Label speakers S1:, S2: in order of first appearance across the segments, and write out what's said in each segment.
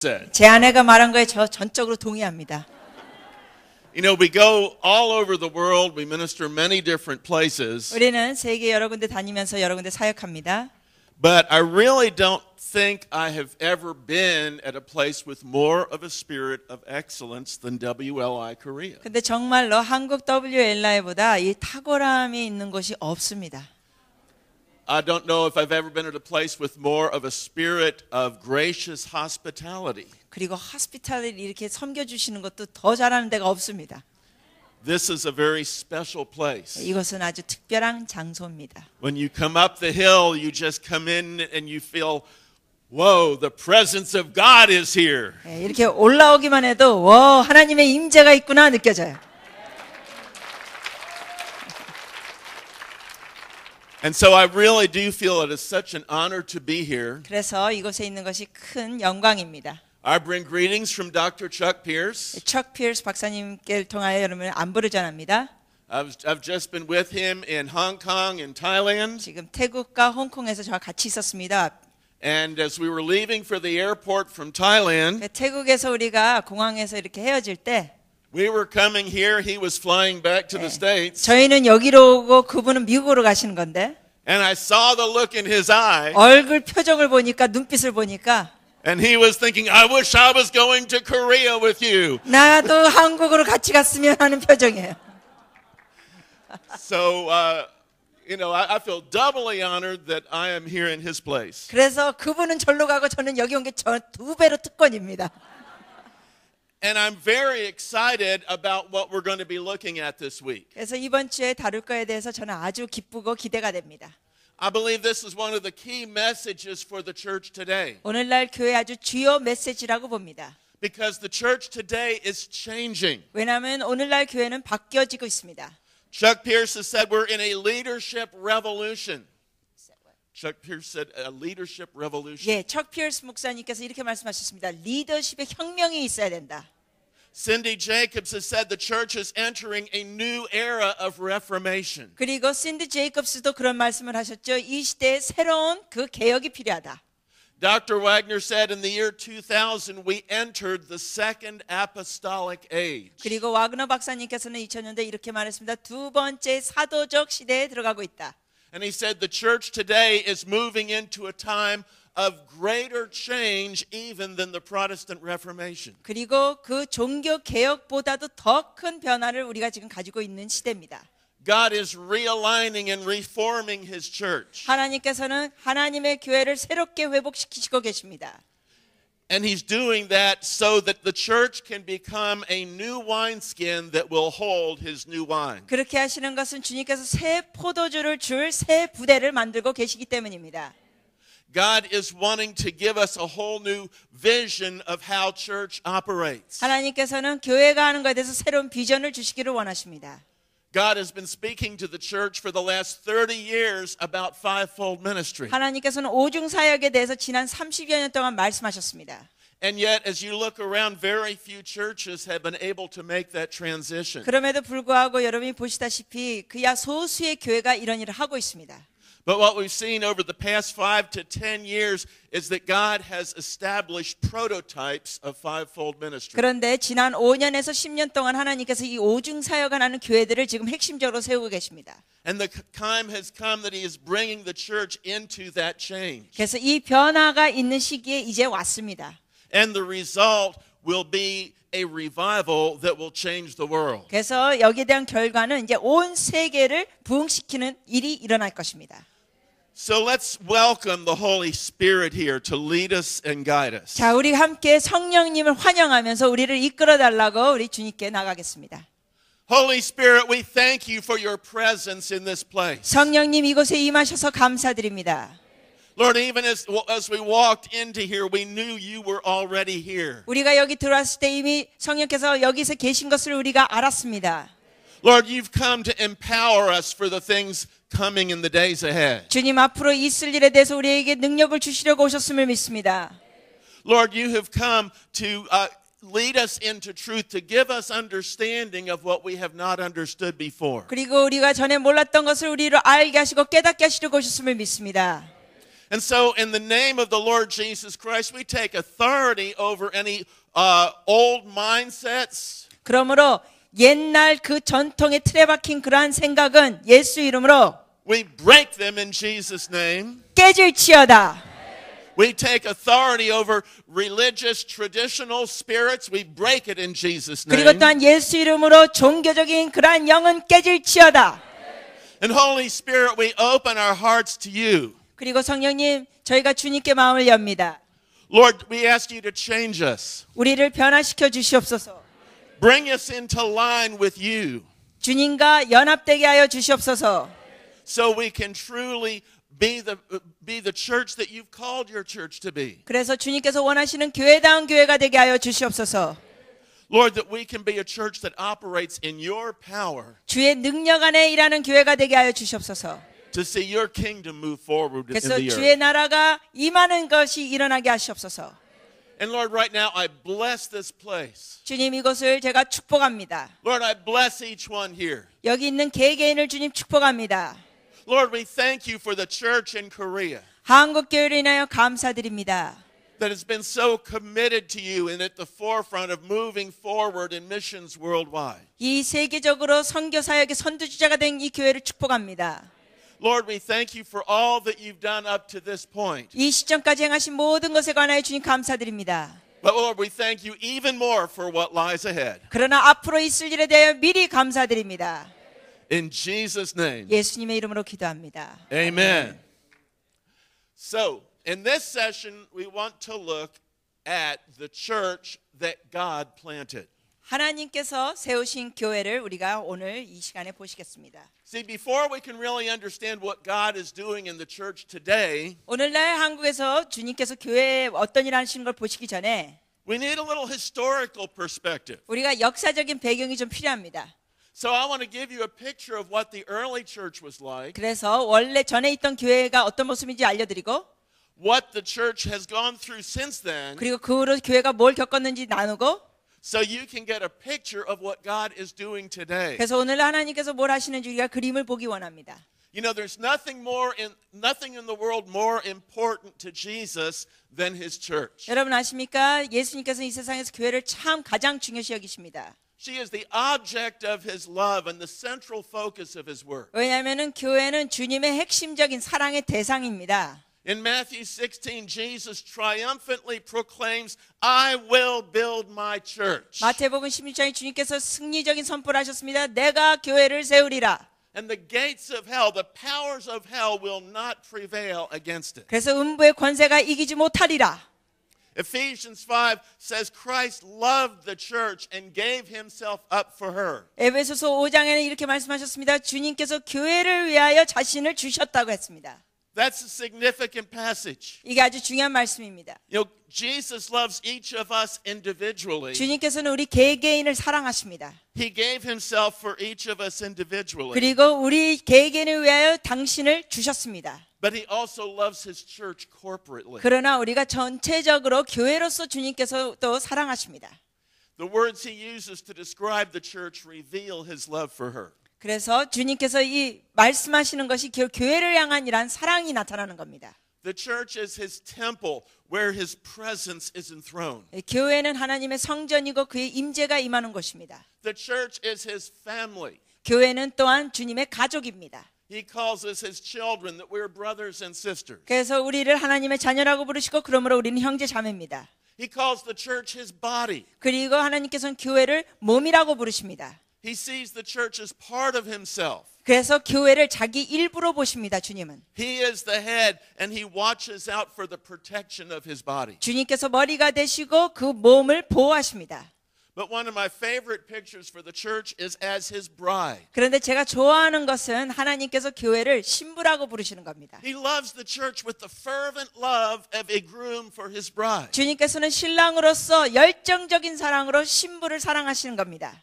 S1: said.
S2: 제 아내가 말한 거에 저 전적으로 동의합니다.
S1: You know, we go all over the world. We minister many different places.
S2: 우리는 세계 여러 군데 다니면서 여러 군데 사역합니다.
S1: But I really don't think I have ever been at a place with more of a spirit of excellence than WLI Korea.
S2: 근데 정말로 한국 WLI보다 이 탁월함이 있는 곳이 없습니다.
S1: I don't know if I've ever been at a place with more of a spirit of gracious hospitality.
S2: 그리고 hospitality를 이렇게 섬겨주시는 것도 더 잘하는 데가 없습니다.
S1: This is a very special place.
S2: 이것은 아주 특별한 장소입니다.
S1: When you come up the hill, you just come in and you feel, whoa, the presence of God is here.
S2: 이렇게 올라오기만 해도 와, 하나님의 임재가 있구나 느껴져요.
S1: And so I really do feel it is such an honor to be here.
S2: 그래서 이곳에 있는 것이 큰 영광입니다.
S1: I bring greetings from Dr. Chuck Pierce.
S2: 척 피어스 박사님께 통하여 여러분 안부를 전합니다.
S1: I've just been with him in Hong Kong and Thailand.
S2: 지금 태국과 홍콩에서 저와 같이 있었습니다.
S1: And as we were leaving for the airport from Thailand,
S2: 태국에서 우리가 공항에서 이렇게 헤어질 때
S1: we were coming here. He was flying back to the States.
S2: 저희는 여기로 오고 그분은 미국으로 가시는 건데
S1: And I saw the look in his eye.
S2: 얼굴 표정을 보니까 눈빛을 보니까
S1: And he was thinking, I wish I was going to Korea with you.
S2: 나도 한국으로 같이 갔으면 하는 표정이에요.
S1: So, you know, I feel doubly honored that I am here in his place.
S2: 그래서 그분은 절로 가고 저는 여기 온 게 저 두 배로 특권입니다.
S1: And I'm very excited about what we're going to be looking at this week.
S2: 그래서 이번 주에 다룰 거에 대해서 저는 아주 기쁘고 기대가 됩니다.
S1: I believe this is one of the key messages for the church today.
S2: 오늘날 교회 아주 주요 메시지라고 봅니다.
S1: Because the church today is changing.
S2: 왜냐하면 오늘날 교회는 바뀌어지고 있습니다.
S1: Chuck Pierce has said we're in a leadership revolution. Chuck Pierce said a leadership revolution.
S2: 예, 척 피어스 목사님께서 이렇게 말씀하셨습니다. 리더십의 혁명이 있어야 된다.
S1: Cindy Jacobs has said the church is entering a new era of reformation.
S2: 그리고 신디 제이콥스도 그런 말씀을 하셨죠. 이 시대에 새로운 그 개혁이 필요하다.
S1: Dr. Wagner said in the year 2000 we entered the second apostolic age.
S2: 그리고 와그너 박사님께서는 2000년대 이렇게 말했습니다. 두 번째 사도적 시대에 들어가고 있다.
S1: And he said the church today is moving into a time of greater change even than the Protestant Reformation.
S2: 그리고 그 종교 개혁보다도 더 큰 변화를 우리가 지금 가지고 있는 시대입니다.
S1: God is realigning and reforming his church.
S2: 하나님께서는 하나님의 교회를 새롭게 회복시키시고 계십니다.
S1: And he's doing that so that the church can become a new wineskin that will hold his new wine.
S2: 그렇게 하시는 것은 주님께서 새 포도주를 줄 새 부대를 만들고 계시기 때문입니다.
S1: God is wanting to give us a whole new vision of how church operates.
S2: 하나님께서는 교회가 하는 것에 대해서 새로운 비전을 주시기를 원하십니다.
S1: God has been speaking to the church for the last 30 years about fivefold ministry.
S2: 하나님께서는 오중 사역에 대해서 지난 30여 년 동안 말씀하셨습니다.
S1: And yet, as you look around, very few churches have been able to make that transition.
S2: 그럼에도 불구하고 여러분이 보시다시피 그야 소수의 교회가 이런 일을 하고 있습니다.
S1: But what we've seen over the past 5 to 10 years is that God has established prototypes of fivefold ministry.
S2: 그런데 지난 5년에서 10년 동안 하나님께서 이 오중 사역을 하는 교회들을 지금 핵심적으로 세우고 계십니다.
S1: And the time has come that He is bringing the church into that change.
S2: 그래서 이 변화가 있는 시기에 이제 왔습니다.
S1: And the result will be a revival that will change the world.
S2: 그래서 여기에 대한 결과는 이제 온 세계를 부흥시키는 일이 일어날 것입니다.
S1: So let's welcome the Holy Spirit here to lead us and guide us.
S2: 자, 우리 함께 성령님을 환영하면서 우리를 이끌어 달라고 우리 주님께 나가겠습니다.
S1: Holy Spirit, we thank you for your presence in this place.
S2: 성령님 이곳에 임하셔서 감사드립니다.
S1: Lord, even as we walked into here, we knew you were already here.
S2: 우리가 여기 들어왔을 때 이미 성령께서 여기서 계신 것을 우리가 알았습니다.
S1: Lord, you've come to empower us for the things coming in the days ahead.
S2: 주님 앞으로 있을 일에 대해서 우리에게 능력을 주시려고 오셨음을 믿습니다.
S1: Lord, you have come to lead us into truth, to give us understanding of what we have not understood before.
S2: 그리고 우리가 전에 몰랐던 것을 우리로 알게 하시고 깨닫게 하시려고 오셨음을 믿습니다.
S1: And so in the name of the Lord Jesus Christ, we take authority over any old mindsets.
S2: 그러므로 옛날 그 전통의 틀에 박힌 그러한 생각은 예수 이름으로
S1: We break them in Jesus' name.
S2: 깨질지어다.
S1: We take authority over religious traditional spirits. We break it in Jesus'
S2: 그리고
S1: name.
S2: 또한 예수 이름으로 종교적인 그러한 영은 깨질지어다.
S1: And Holy Spirit, we open our hearts to you.
S2: 그리고 성령님, 저희가 주님께 마음을 엽니다.
S1: Lord, we ask you to change us.
S2: 우리를 변화시켜 주시옵소서.
S1: Bring us into line with you
S2: 주님과 연합되게 하여 주시옵소서.
S1: so we can truly be the church that you've called your church to be.
S2: 그래서 주님께서 원하시는 교회다운 교회가 되게 하여 주시옵소서.
S1: Lord, that we can be a church that operates in your power
S2: 주의 능력 안에 일하는 교회가 되게 하여 주시옵소서.
S1: to see your kingdom move forward in
S2: 그래서
S1: the
S2: 주의
S1: earth.
S2: 나라가 임하는 것이 일어나게 하시옵소서.
S1: And Lord, right now I bless this place.
S2: 주님, 이곳을 제가 축복합니다.
S1: Lord, I bless each one here.
S2: 여기 있는 개개인을 주님 축복합니다.
S1: Lord, we thank you for the church in Korea
S2: 한국 교회를 인하여 감사드립니다.
S1: that has been so committed to you and at the forefront of moving forward in missions worldwide.
S2: 이 세계적으로 선교 사역의 선두주자가 된 이 교회를 축복합니다.
S1: Lord, we thank you for all that you've done up to this point.
S2: 이 시점까지 행하신 모든 것에 관하여 주님 감사드립니다.
S1: But Lord, we thank you even more for what lies ahead.
S2: 그러나 앞으로 있을 일에 대하여 미리 감사드립니다.
S1: In Jesus' name,
S2: 예수님의 이름으로 기도합니다.
S1: amen. So, in this session, we want to look at the church that God planted.
S2: 하나님께서 세우신 교회를 우리가 오늘 이 시간에 보시겠습니다.
S1: See, before we can really understand what God is doing in the church today,
S2: 오늘날 한국에서 주님께서 교회에 어떤 일을 하시는 걸 보시기 전에
S1: we need a little historical perspective.
S2: 우리가 역사적인 배경이 좀 필요합니다.
S1: So I want to give you a picture of what the early church was like,
S2: 그래서 원래 전에 있던 교회가 어떤 모습인지 알려드리고
S1: what the church has gone through since then,
S2: 그리고 그 후로 교회가 뭘 겪었는지 나누고
S1: so you can get a picture of what God is doing today.
S2: 그래서 오늘 하나님께서 뭘 하시는지 우리가 그림을 보기 원합니다.
S1: You know, there's nothing in the world more important to Jesus than his church.
S2: 여러분 아십니까? 예수님께서 이 세상에서 교회를 참 가장 중요시 여기십니다.
S1: She is the object of his love and the central focus of his work.
S2: 왜냐하면 교회는 주님의 핵심적인 사랑의 대상입니다.
S1: In Matthew 16, Jesus triumphantly proclaims, I will build my church.
S2: 마태복음 16장에 주님께서 승리적인 선포를 하셨습니다. 내가 교회를 세우리라.
S1: And the gates of hell, the powers of hell will not prevail against it.
S2: 그래서 음부의 권세가 이기지 못하리라.
S1: Ephesians 5 says Christ loved the church and gave himself up for her.
S2: 에베소서 5장에는 이렇게 말씀하셨습니다. 주님께서 교회를 위하여 자신을 주셨다고 했습니다.
S1: That's a significant passage.
S2: 이게 아주 중요한 말씀입니다.
S1: You know, Jesus loves each of us individually.
S2: 주님께서는 우리 개개인을 사랑하십니다.
S1: He gave himself for each of us individually.
S2: 그리고 우리 개개인을 위하여 당신을 주셨습니다.
S1: But he also loves his church corporately.
S2: 그러나 우리가 전체적으로 교회로서 주님께서 또 사랑하십니다.
S1: The words he uses to describe the church reveal his love for her.
S2: 그래서 주님께서 이 말씀하시는 것이 교회를 향한 이란 사랑이 나타나는 겁니다.
S1: The church is his temple where his presence is enthroned.
S2: 교회는 하나님의 성전이고 그의 임재가 임하는 곳입니다.
S1: The church is his family.
S2: 교회는 또한 주님의 가족입니다.
S1: He calls us his children, that we're brothers and sisters.
S2: 그래서 우리를 하나님의 자녀라고 부르시고 그러므로 우리는 형제 자매입니다.
S1: He calls the church his body.
S2: 그리고 하나님께서는 교회를 몸이라고 부르십니다.
S1: He sees the church as part of himself.
S2: 그래서 교회를 자기 일부로 보십니다. 주님은.
S1: He is the head and he watches out for the protection of his body.
S2: 주님께서 머리가 되시고 그 몸을 보호하십니다.
S1: But one of my favorite pictures for the church is as his bride.
S2: 그런데 제가 좋아하는 것은 하나님께서 교회를 신부라고 부르시는 겁니다.
S1: He loves the church with the fervent love of a groom for his bride.
S2: 주님께서는 신랑으로서 열정적인 사랑으로 신부를 사랑하시는 겁니다.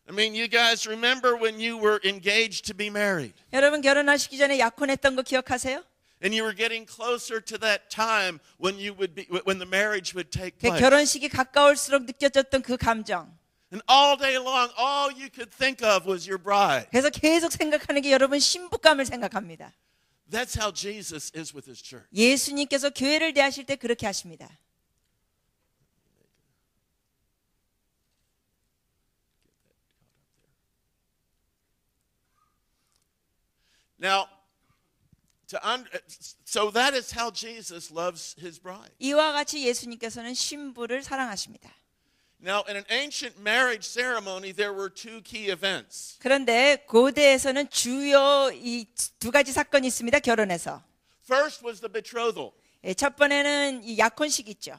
S1: I mean, you guys remember when you were engaged to be married
S2: 여러분 결혼하시기 전에 약혼했던 거 기억하세요?
S1: and you were getting closer to that time when the marriage would take place.
S2: 결혼식이 가까울수록 느껴졌던 그 감정.
S1: And all day long, all you could think of was your bride.
S2: 그래서 계속 생각하는 게 여러분 신부감을 생각합니다.
S1: That's how Jesus is with his church.
S2: 예수님께서 교회를 대하실 때 그렇게 하십니다.
S1: Now, so that is how Jesus loves his bride.
S2: 이와 같이 예수님께서는 신부를 사랑하십니다.
S1: Now, in an ancient marriage ceremony, there were two key events.
S2: 그런데 고대에서는 주요 이 두 가지 사건이 있습니다. 결혼에서.
S1: First was the betrothal.
S2: 첫 번에는 이 약혼식 있죠.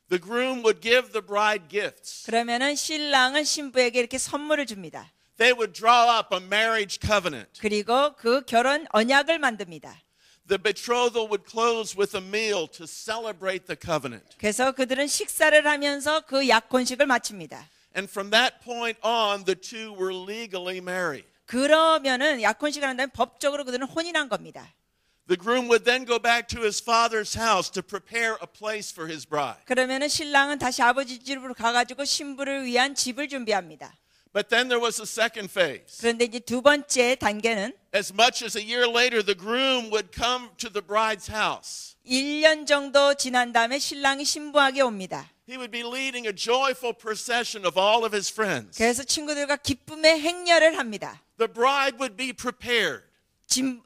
S1: The groom would give the bride gifts.
S2: 그러면은 신랑은 신부에게 이렇게 선물을 줍니다.
S1: They would draw up a marriage covenant.
S2: 그리고 그 결혼 언약을 만듭니다.
S1: The betrothal would close with a meal to celebrate the covenant.
S2: 그래서 그들은 식사를 하면서 그 약혼식을 마칩니다.
S1: And from that point on, the two were legally married.
S2: 그러면은 약혼식을 한 다음에 법적으로 그들은 혼인한 겁니다.
S1: The groom would then go back to his father's house to prepare a place for his bride.
S2: 그러면은 신랑은 다시 아버지 집으로 가가지고 신부를 위한 집을 준비합니다.
S1: But then there was a second phase.
S2: 그런데 이제 두 번째 단계는
S1: As much as a year later, the groom would come to the bride's house.
S2: 1년 정도 지난 다음에 신랑이 신부에게 옵니다.
S1: He would be leading a joyful procession of all of his friends.
S2: 그래서 친구들과 기쁨의 행렬을 합니다.
S1: The bride would be prepared.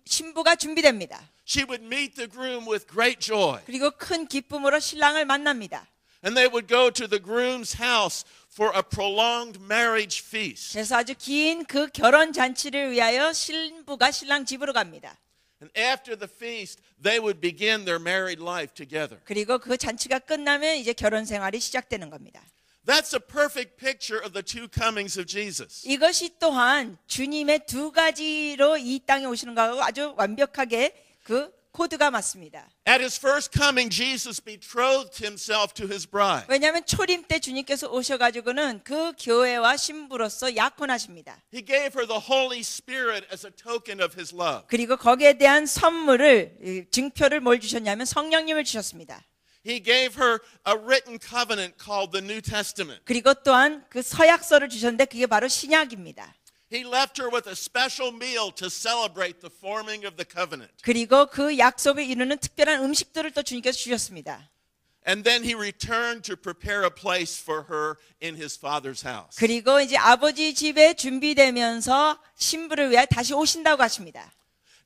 S2: 신부가 준비됩니다.
S1: She would meet the groom with great joy.
S2: 그리고 큰 기쁨으로 신랑을 만납니다.
S1: And they would go to the groom's house for a prolonged marriage feast.
S2: 그래서 아주 긴 그 결혼 잔치를 위하여 신부가 신랑 집으로 갑니다.
S1: And after the feast, they would begin their married life together.
S2: 그리고 그 잔치가 끝나면 이제 결혼 생활이 시작되는 겁니다.
S1: That's a perfect picture of the two comings of Jesus.
S2: 이것이 또한 주님의 두 가지로 이 땅에 오시는 것하고 아주 완벽하게 그 코드가 맞습니다.
S1: At his first coming, Jesus betrothed himself to his bride.
S2: 왜냐하면 초림 때 주님께서 오셔가지고는 그 교회와 신부로서 약혼하십니다.
S1: He gave her the Holy Spirit as a token of his love.
S2: 그리고 거기에 대한 선물을 증표를 뭘 주셨냐면 성령님을 주셨습니다.
S1: He gave her a written covenant called the New Testament.
S2: 그리고 또한 그 서약서를 주셨는데 그게 바로 신약입니다.
S1: He left her with a special meal to celebrate the forming of the covenant.
S2: 그리고 그 약속을 이루는 특별한 음식들을 또 주님께서 주셨습니다.
S1: And then he returned to prepare a place for her in his father's house.
S2: 그리고 이제 아버지 집에 준비되면서 신부를 위하여 다시 오신다고 하십니다.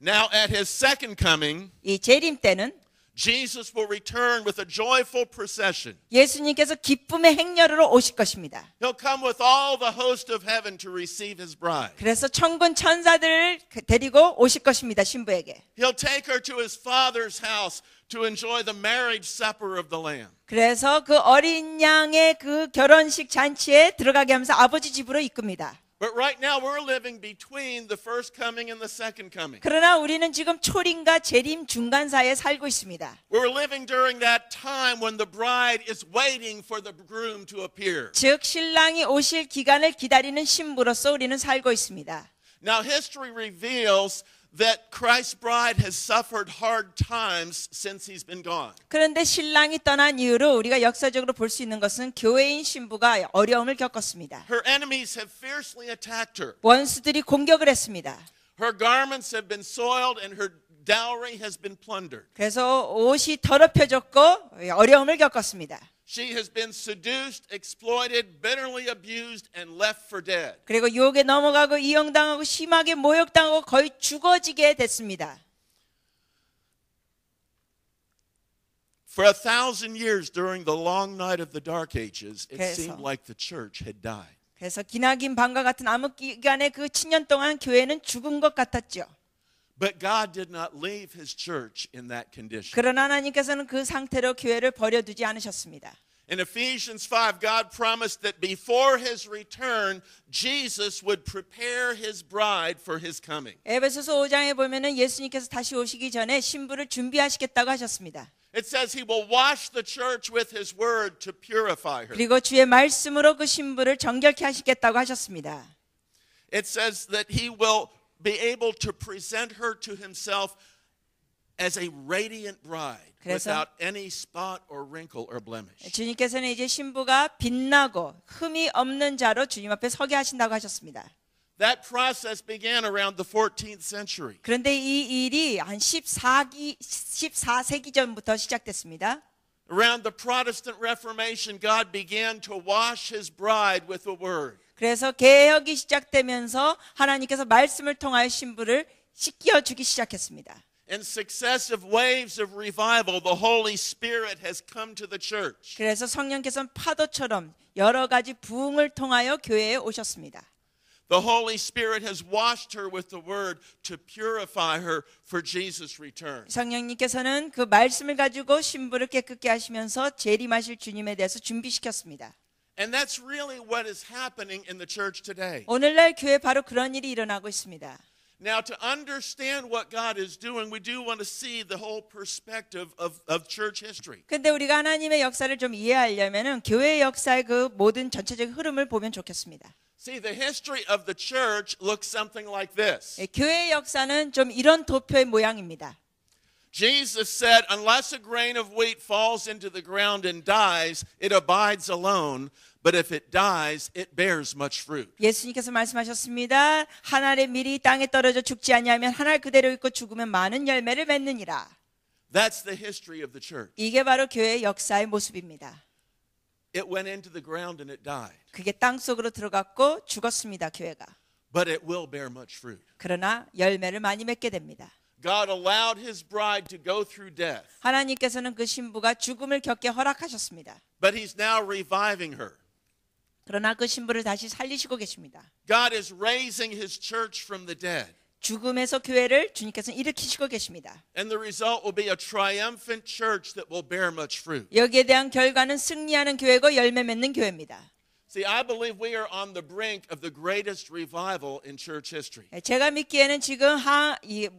S1: Now at his second coming,
S2: 이 재림 때는
S1: Jesus will return with a joyful procession.
S2: 예수님께서 기쁨의 행렬으로 오실 것입니다.
S1: He'll come with all the host of heaven to receive his bride.
S2: 그래서 천군 천사들을 데리고 오실 것입니다. 신부에게.
S1: He'll take her to his father's house to enjoy the marriage supper of the Lamb.
S2: 그래서 그 어린 양의 그 결혼식 잔치에 들어가게 하면서 아버지 집으로 이끕니다.
S1: But right now we're living between the first coming and the second coming.
S2: 그러나 우리는 지금 초림과 재림 중간 사이에 살고 있습니다.
S1: We're living during that time when the bride is waiting for the groom to appear.
S2: 즉 신랑이 오실 기간을 기다리는 신부로서 우리는 살고 있습니다.
S1: Now history reveals that Christ's bride has suffered hard times since he's been gone.
S2: 그런데 신랑이 떠난 이후로 우리가 역사적으로 볼 수 있는 것은 교회인 신부가 어려움을 겪었습니다.
S1: Her enemies have fiercely attacked her.
S2: 원수들이 공격을 했습니다.
S1: Her garments have been soiled and her dowry has been plundered.
S2: 그래서 옷이 더럽혀졌고 어려움을 겪었습니다.
S1: She has been seduced, exploited, bitterly abused, and left for dead.
S2: 그리고 유혹에 넘어가고 이용당하고 심하게 모욕당하고 거의 죽어지게 됐습니다.
S1: For 1,000 years during the long night of the Dark Ages, it seemed like the church had died.
S2: 그래서 기나긴 밤과 같은 암흑 기간에 그 7년 동안 교회는 죽은 것 같았죠.
S1: But God did not leave his church in that condition.
S2: 그러나 하나님께서는 그 상태로 교회를 버려두지 않으셨습니다.
S1: In Ephesians 5, God promised that before his return, Jesus would prepare his bride for his coming.
S2: 에베소서 5장에 보면은 예수님께서 다시 오시기 전에 신부를 준비하시겠다고 하셨습니다.
S1: It says he will wash the church with his word to purify her.
S2: 그리고 주의 말씀으로 그 신부를 정결케 하시겠다고 하셨습니다.
S1: It says that he will be able to present her to himself as a radiant bride without any spot or wrinkle or blemish.
S2: 주님께서는 이제 신부가 빛나고 흠이 없는 자로 주님 앞에 서게 하신다고 하셨습니다.
S1: That process began around the 14th century.
S2: 그런데 이 일이 한 14세기 전부터 시작됐습니다.
S1: Around the Protestant Reformation, God began to wash his bride with the word.
S2: 그래서 개혁이 시작되면서 하나님께서 말씀을 통하여 신부를 씻겨 주기 시작했습니다.
S1: In successive waves of revival, the Holy Spirit has come to the church.
S2: 그래서 성령께서는 파도처럼 여러 가지 부흥을 통하여 교회에 오셨습니다.
S1: The Holy Spirit has washed her with the word to purify her for Jesus' return.
S2: 성령님께서는 그 말씀을 가지고 신부를 깨끗게 하시면서 재림하실 주님에 대해서 준비시켰습니다.
S1: And that's really what is happening in the church today.
S2: 오늘날 교회에 바로 그런 일이 일어나고 있습니다.
S1: Now, to understand what God is doing, we do want to see the whole perspective of church history.
S2: 근데 우리가 하나님의 역사를 좀 이해하려면은 교회의 역사의 그 모든 전체적인 흐름을 보면 좋겠습니다.
S1: See, the history of the church looks something like this.
S2: 교회의 역사는 좀 이런 도표의 모양입니다.
S1: Jesus said, unless a grain of wheat falls into the ground and dies, it abides alone. But if it dies, it bears much fruit.
S2: 예수님께서 말씀하셨습니다. 한 알의 밀이 땅에 떨어져 죽지 아니하면 한 알 그대로 있고 죽으면 많은 열매를 맺느니라.
S1: That's the history of the church.
S2: 이게 바로 교회의 역사의 모습입니다.
S1: It went into the ground and it died.
S2: 그게 땅 속으로 들어갔고 죽었습니다. 교회가.
S1: But it will bear much fruit.
S2: 그러나 열매를 많이 맺게 됩니다.
S1: God allowed his bride to go through death.
S2: 하나님께서는 그 신부가 죽음을 겪게 허락하셨습니다.
S1: But he's now reviving her.
S2: 그러나 그 신부를 다시 살리시고 계십니다.
S1: God is raising his church from the dead.
S2: 죽음에서 교회를 주님께서는 일으키시고 계십니다.
S1: And the result will be a triumphant church that will bear much fruit.
S2: 여기에 대한 결과는 승리하는 교회고 열매 맺는 교회입니다.
S1: See, I believe we are on the brink of the greatest revival in church history.
S2: 제가 믿기에는 지금 이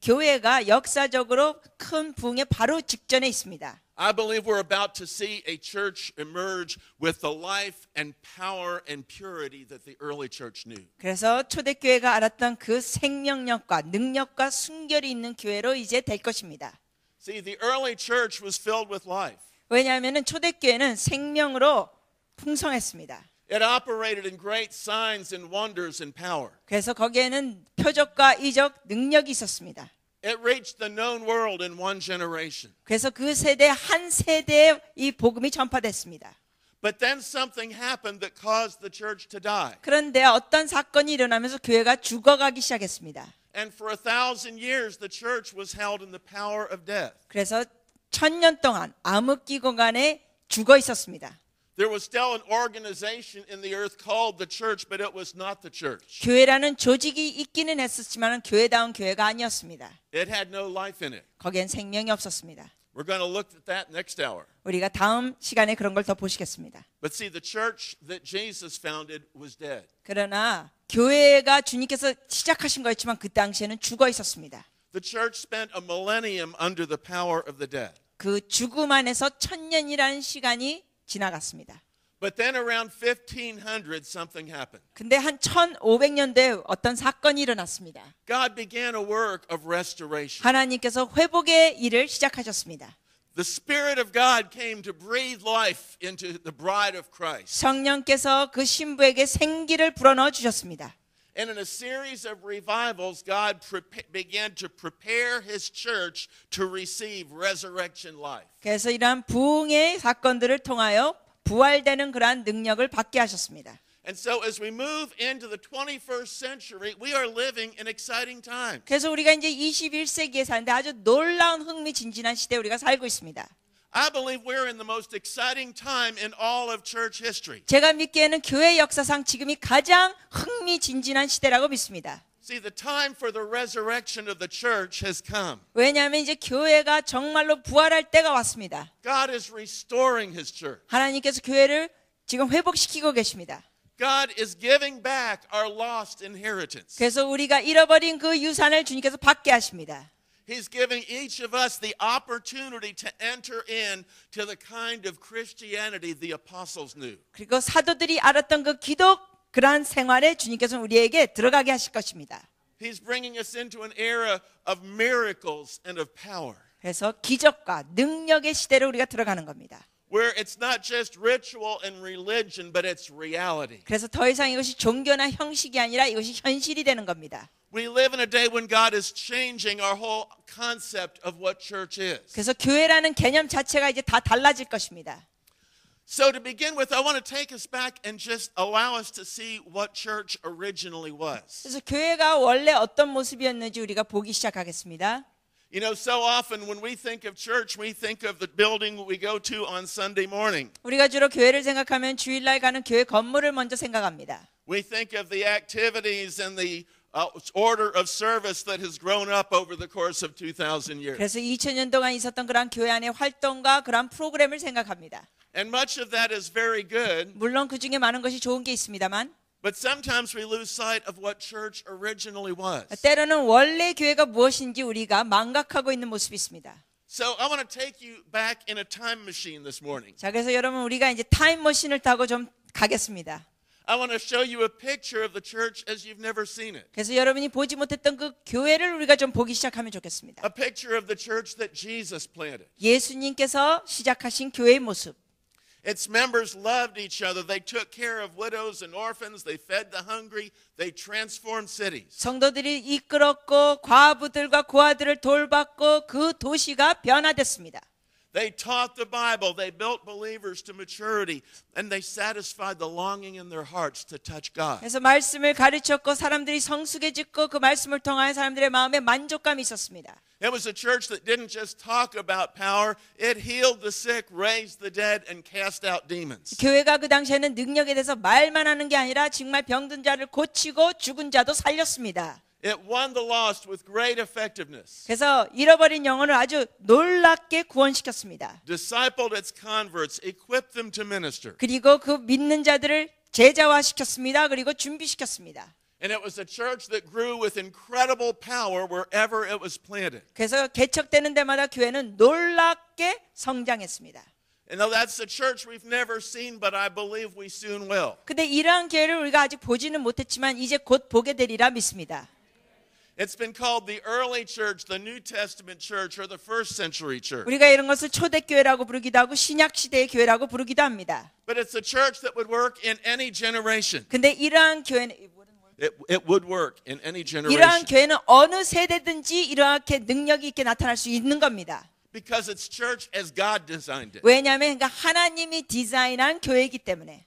S2: 교회가 역사적으로 큰 부흥의 바로 직전에 있습니다.
S1: I believe we're about to see a church emerge with the life and power and purity that the early church knew.
S2: 그래서 초대교회가 알았던 그 생명력과 능력과 순결이 있는 교회로 이제 될 것입니다.
S1: See, the early church was filled with life.
S2: 왜냐하면 초대교회는 생명으로 풍성했습니다.
S1: It operated in great signs and wonders and power.
S2: 그래서 거기에는 표적과 이적 능력이 있었습니다.
S1: It reached the known world in one generation.
S2: 그래서 그 세대 한 세대에 이 복음이 전파됐습니다.
S1: But then something happened that caused the church to die.
S2: 그런데 어떤 사건이 일어나면서 교회가 죽어가기 시작했습니다.
S1: And for 1,000 years the church was held in the power of death.
S2: 그래서 1000년 동안 암흑기근간에 죽어 있었습니다.
S1: There was still an organization in the earth called the church, but it was not the church.
S2: 교회라는 조직이 있기는 했었지만 교회다운 교회가 아니었습니다.
S1: It had no life in it.
S2: 거기엔 생명이 없었습니다.
S1: We're going to look at that next hour.
S2: 우리가 다음 시간에 그런 걸 더 보시겠습니다.
S1: But see, the church that Jesus founded was dead.
S2: 그러나 교회가 주님께서 시작하신 거였지만 그 당시에는 죽어 있었습니다.
S1: The church spent a millennium under the power of the dead.
S2: 그 죽음 안에서 1000년이라는 시간이 지나갔습니다.
S1: But then around 1500 something happened.
S2: 근데 한 1500년대에 어떤 사건이 일어났습니다.
S1: God began a work of restoration.
S2: 하나님께서 회복의 일을 시작하셨습니다.
S1: The Spirit of God came to breathe life into the bride of Christ.
S2: 성령께서 그 신부에게 생기를 불어넣어 주셨습니다.
S1: And in a series of revivals, God began to prepare His church to receive resurrection life.
S2: 그래서 이러한 부흥의 사건들을 통하여 부활되는 그러한 능력을 받게 하셨습니다.
S1: And so as we move into the 21st century, we are living in exciting times.
S2: 그래서 우리가 이제 21세기에 사는데 아주 놀라운 흥미진진한 시대에 우리가 살고 있습니다.
S1: I believe we're in the most exciting time in all of church history.
S2: 제가 믿기에는 교회 역사상 지금이 가장 흥미진진한 시대라고 믿습니다.
S1: See, the time for the resurrection of the church has come.
S2: 왜냐하면 이제 교회가 정말로 부활할 때가 왔습니다.
S1: God is restoring His church.
S2: 하나님께서 교회를 지금 회복시키고 계십니다.
S1: God is giving back our lost inheritance.
S2: 그래서 우리가 잃어버린 그 유산을 주님께서 받게 하십니다.
S1: He's giving each of us the opportunity to enter in to the kind of Christianity the apostles knew.
S2: 그리고 사도들이 알았던 그 기독 그러한 생활에 주님께서는 우리에게 들어가게 하실 것입니다.
S1: He's bringing us into an era of miracles and of power.
S2: 그래서 기적과 능력의 시대로 우리가 들어가는 겁니다.
S1: where it's not just ritual and religion, but it's reality.
S2: 그래서 더 이상 이것이 종교나 형식이 아니라 이것이 현실이 되는 겁니다.
S1: We live in a day when God is changing our whole concept of what church is.
S2: 그래서 교회라는 개념 자체가 이제 다 달라질 것입니다.
S1: So to begin with, I want to take us back and just allow us to see what church originally was.
S2: 그래서 교회가 원래 어떤 모습이었는지 우리가 보기 시작하겠습니다.
S1: You know, so often when we think of church, we think of the building we go to on Sunday morning.
S2: 우리가 주로 교회를 생각하면 주일날 가는 교회 건물을 먼저 생각합니다.
S1: We think of the activities and the order of service that has grown up over the course of 2,000 years.
S2: 그래서 2000년 동안 있었던 그런 교회 안의 활동과 그런 프로그램을 생각합니다.
S1: And much of that is very good.
S2: 물론 그 중에 많은 것이 좋은 게 있습니다만
S1: But sometimes we lose sight of what church originally was.
S2: 때로는 원래 교회가 무엇인지 우리가 망각하고 있는 모습이 있습니다.
S1: So I want to take you back in a time machine this morning.
S2: 자, 그래서 여러분 우리가 이제 타임머신을 타고 좀 가겠습니다.
S1: I want to show you a picture of the church as you've never seen it.
S2: 그래서 여러분이 보지 못했던 그 교회를 우리가 좀 보기 시작하면 좋겠습니다.
S1: A picture of the church that Jesus planted.
S2: 예수님께서 시작하신 교회의 모습.
S1: Its members loved each other. They took care of widows and orphans. They fed the hungry. They transformed cities.
S2: 성도들이 이끌었고 과부들과 고아들을 돌봤고 그 도시가 변화됐습니다.
S1: They taught the Bible. They built believers to maturity. And they satisfied the longing in their hearts to touch God.
S2: 그래서 말씀을 가르쳤고 사람들이 성숙해졌고 그 말씀을 통하여 사람들의 마음에 만족감이 있었습니다.
S1: It was a church that didn't just talk about power. It healed the sick, raised the dead, and cast out demons.
S2: 교회가 그 당시에는 능력에 대해서 말만 하는 게 아니라 정말 병든 자를 고치고 죽은 자도 살렸습니다.
S1: It won the lost with great effectiveness.
S2: 그래서 잃어버린 영혼을 아주 놀랍게 구원시켰습니다.
S1: Discipled its converts, equipped them to minister.
S2: 그리고 그 믿는 자들을 제자화시켰습니다. 그리고 준비시켰습니다.
S1: And it was a church that grew with incredible power wherever it was planted.
S2: 그래서 개척되는 데마다 교회는 놀랍게 성장했습니다.
S1: And though that's a church we've never seen, but I believe we soon will.
S2: 근데 이러한 교회를 우리가 아직 보지는 못했지만 이제 곧 보게 되리라 믿습니다.
S1: It's been called the early church, the New Testament church, or the first century church.
S2: 우리가 이런 것을 초대교회라고 부르기도 하고 신약시대의 교회라고 부르기도 합니다.
S1: But it's a church that would work in any generation.
S2: 근데 이러한 교회는
S1: It would work in any
S2: 이러한
S1: generation.
S2: 교회는 어느 세대든지 이렇게 능력이 있게 나타날 수 있는 겁니다.
S1: Because it's church as God designed it.
S2: 왜냐하면 그러니까 하나님이 디자인한 교회이기 때문에.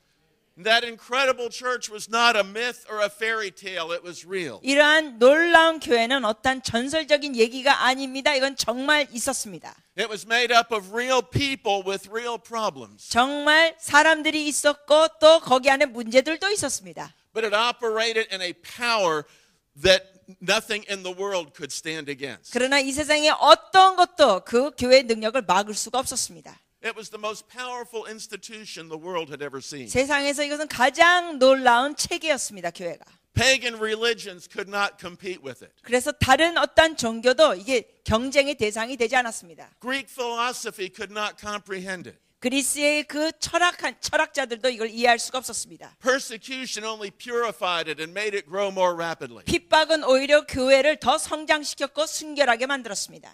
S1: That incredible church was not a myth or a fairy tale. It was real.
S2: 이러한 놀라운 교회는 어떤 전설적인 얘기가 아닙니다. 이건 정말 있었습니다.
S1: It was made up of real people with real problems.
S2: 정말 사람들이 있었고 또 거기 안에 문제들도 있었습니다.
S1: But it operated in a power that nothing in the world could stand against.
S2: 그러나 이 세상에 어떤 것도 그 교회의 능력을 막을 수가 없었습니다.
S1: It was the most powerful institution the world had ever seen.
S2: 세상에서 이것은 가장 놀라운 체계였습니다. 교회가.
S1: Pagan religions could not compete with it.
S2: 그래서 다른 어떤 종교도 이게 경쟁의 대상이 되지 않았습니다.
S1: Greek philosophy could not comprehend it.
S2: 그리스의 그 철학자들도 이걸 이해할 수가 없었습니다.
S1: Persecution only purified it and made it grow more rapidly.
S2: 핍박은 오히려 교회를 더 성장시켰고 순결하게 만들었습니다.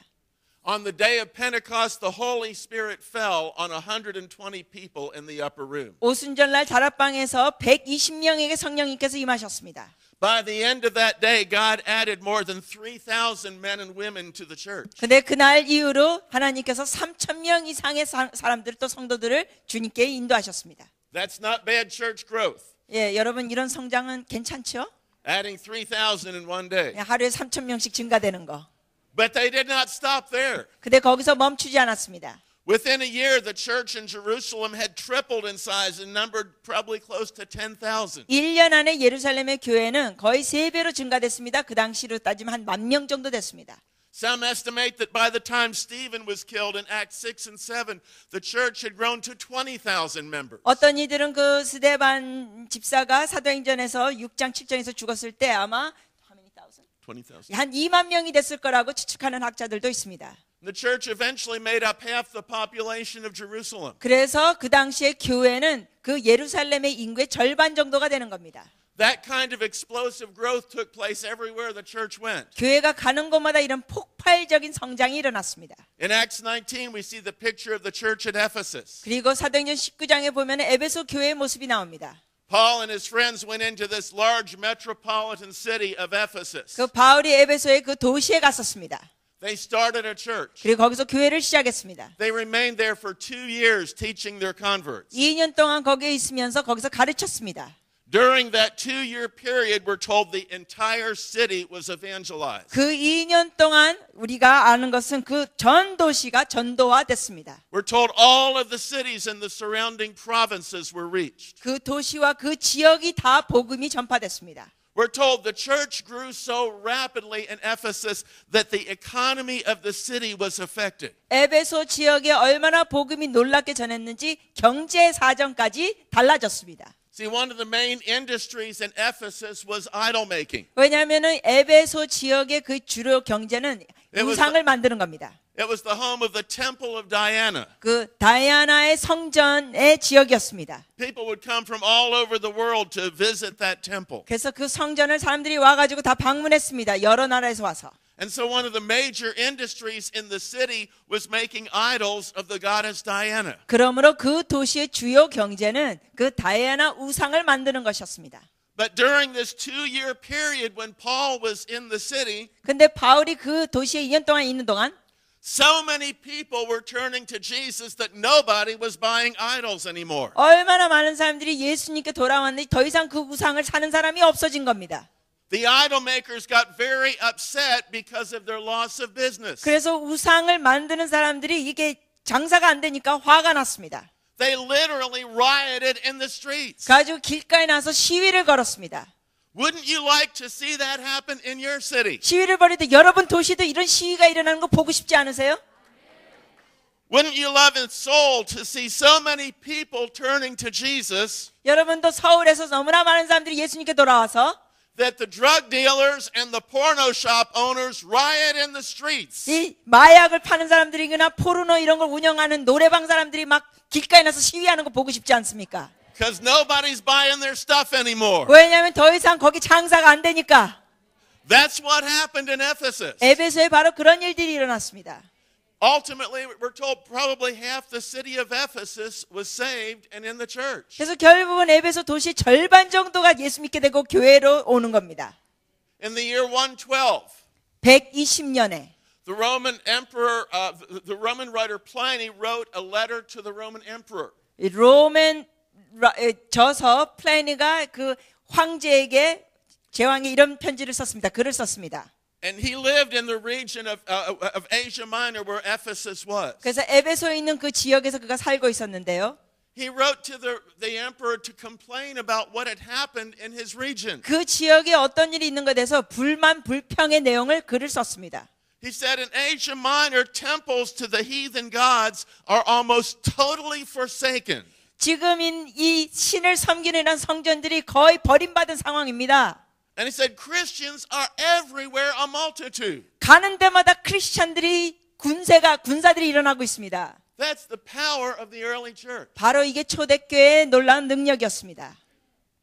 S1: On the day of Pentecost, the Holy Spirit fell on 120 people in the upper room.
S2: 오순절날 다락방에서 120명에게 성령님께서 임하셨습니다.
S1: By the end of that day, God added more than 3,000 men and women to the church.
S2: 근데 그날 이후로 하나님께서 3,000명 이상의 사람들 또 성도들을 주님께 인도하셨습니다.
S1: That's not bad church growth.
S2: 예, 여러분 이런 성장은 괜찮죠?
S1: Adding 3,000 in one day.
S2: 하루에 3,000명씩 증가되는 거.
S1: But they did not stop there.
S2: 근데 거기서 멈추지 않았습니다.
S1: Within a year, the church in Jerusalem had tripled in size and numbered probably close to 10,000.
S2: 1년 안에 예루살렘의 교회는 거의 3배로 증가됐습니다. 그 당시로 따지면 한 10,000명 정도 됐습니다.
S1: Some estimate that by the time Stephen was killed in Acts 6 and 7, the church had grown to 20,000 members.
S2: 어떤 이들은 그 스데반 집사가 사도행전에서 6장 7장에서 죽었을 때 아마
S1: 20,000.
S2: 한 2만 명이 됐을 거라고 추측하는 학자들도 있습니다.
S1: The church eventually made up half the population of Jerusalem.
S2: 그래서 그 당시에 교회는 그 예루살렘의 인구의 절반 정도가 되는 겁니다.
S1: That kind of explosive growth took place everywhere the church went.
S2: 교회가 가는 곳마다 이런 폭발적인 성장이 일어났습니다.
S1: In Acts 19, we see the picture of the church at Ephesus.
S2: 그리고 사도행전 19장에 보면 에베소 교회의 모습이 나옵니다.
S1: Paul and his friends went into this large metropolitan city of Ephesus.
S2: 그 바울이 에베소의 그 도시에 갔었습니다.
S1: They started a church.
S2: 그리고 거기서 교회를 시작했습니다.
S1: They remained there for 2 years teaching their converts.
S2: 2년 동안 거기에 있으면서 거기서 가르쳤습니다.
S1: During that 2-year period, we're told the entire city was evangelized.
S2: 그 2년 동안 우리가 아는 것은 그 전 도시가 전도화됐습니다.
S1: We're told all of the cities and the surrounding provinces were reached.
S2: 그 도시와 그 지역이 다 복음이 전파됐습니다.
S1: We're told the church grew so rapidly in Ephesus that the economy of the city was affected.
S2: 에베소 지역에 얼마나 복음이 놀랍게 전했는지 경제 사정까지 달라졌습니다.
S1: See, one of the main industries in Ephesus was idol making.
S2: 왜냐하면은 에베소 지역의 그 주로 경제는 우상을 만드는 겁니다.
S1: It was the home of the temple of Diana.
S2: 그 다이아나의 성전의 지역이었습니다.
S1: People would come from all over the world to visit that temple.
S2: 그래서 그 성전을 사람들이 와가지고 다 방문했습니다. 여러 나라에서 와서.
S1: And so one of the major industries in the city was making idols of the goddess Diana.
S2: 그러므로 그 도시의 주요 경제는 그 다이아나 우상을 만드는 것이었습니다.
S1: But during this 2-year period when Paul was in the city,
S2: 근데 바울이 그 도시에 2년 동안 있는 동안
S1: so many people were turning to Jesus that nobody was buying idols anymore.
S2: 얼마나 많은 사람들이 예수님께 돌아왔는데 더 이상 그 우상을 사는 사람이 없어진 겁니다.
S1: The idol makers got very upset because of their loss of business.
S2: 그래서 우상을 만드는 사람들이 이게 장사가 안 되니까 화가 났습니다.
S1: They literally rioted in the streets.
S2: 가지고 길가에 나서 시위를 걸었습니다.
S1: Wouldn't you like to see that happen in your city?
S2: 시위를 벌일 때 여러분 도시도 이런 시위가 일어나는 거 보고 싶지 않으세요?
S1: Wouldn't you love in Seoul to see so many people turning to Jesus
S2: 여러분도 서울에서 너무나 많은 사람들이 예수님께 돌아와서
S1: that the drug dealers and the porno shop owners riot in the streets?
S2: 이 마약을 파는 사람들이거나 포르노 이런 걸 운영하는 노래방 사람들이 막 길가에 나서 시위하는 거 보고 싶지 않습니까?
S1: Because nobody's buying their stuff anymore.
S2: 왜냐하면 더 이상 거기 장사가 안 되니까.
S1: That's what happened in Ephesus.
S2: 에베소에 바로 그런 일들이 일어났습니다.
S1: Ultimately, we're told probably half the city of Ephesus was saved and in the church.
S2: 그래서 결국은 에베소 도시 절반 정도가 예수 믿게 되고 교회로 오는 겁니다.
S1: In the year 112,
S2: 120년에
S1: the Roman emperor, the Roman writer Pliny wrote a letter to the Roman emperor.
S2: 로맨 저서 플라이니가 그 황제에게 제왕에 이런 편지를 썼습니다. 글을 썼습니다.
S1: And he lived in the region of Asia Minor where Ephesus was.
S2: 그래서 에베소에 있는 그 지역에서 그가 살고 있었는데요.
S1: He wrote to the emperor to complain about what had happened in his region.
S2: 그 지역에 어떤 일이 있는 것에 대해서 불만 불평의 내용을 글을 썼습니다.
S1: He said in Asia Minor, temples to the heathen gods are almost totally forsaken.
S2: 지금 이 신을 섬기는 이런 성전들이 거의 버림받은 상황입니다.
S1: And he said Christians are everywhere a multitude.
S2: 가는 데마다 크리스찬들이 군사들이 일어나고 있습니다.
S1: That's the power of the early church.
S2: 바로 이게 초대교회의 놀라운 능력이었습니다.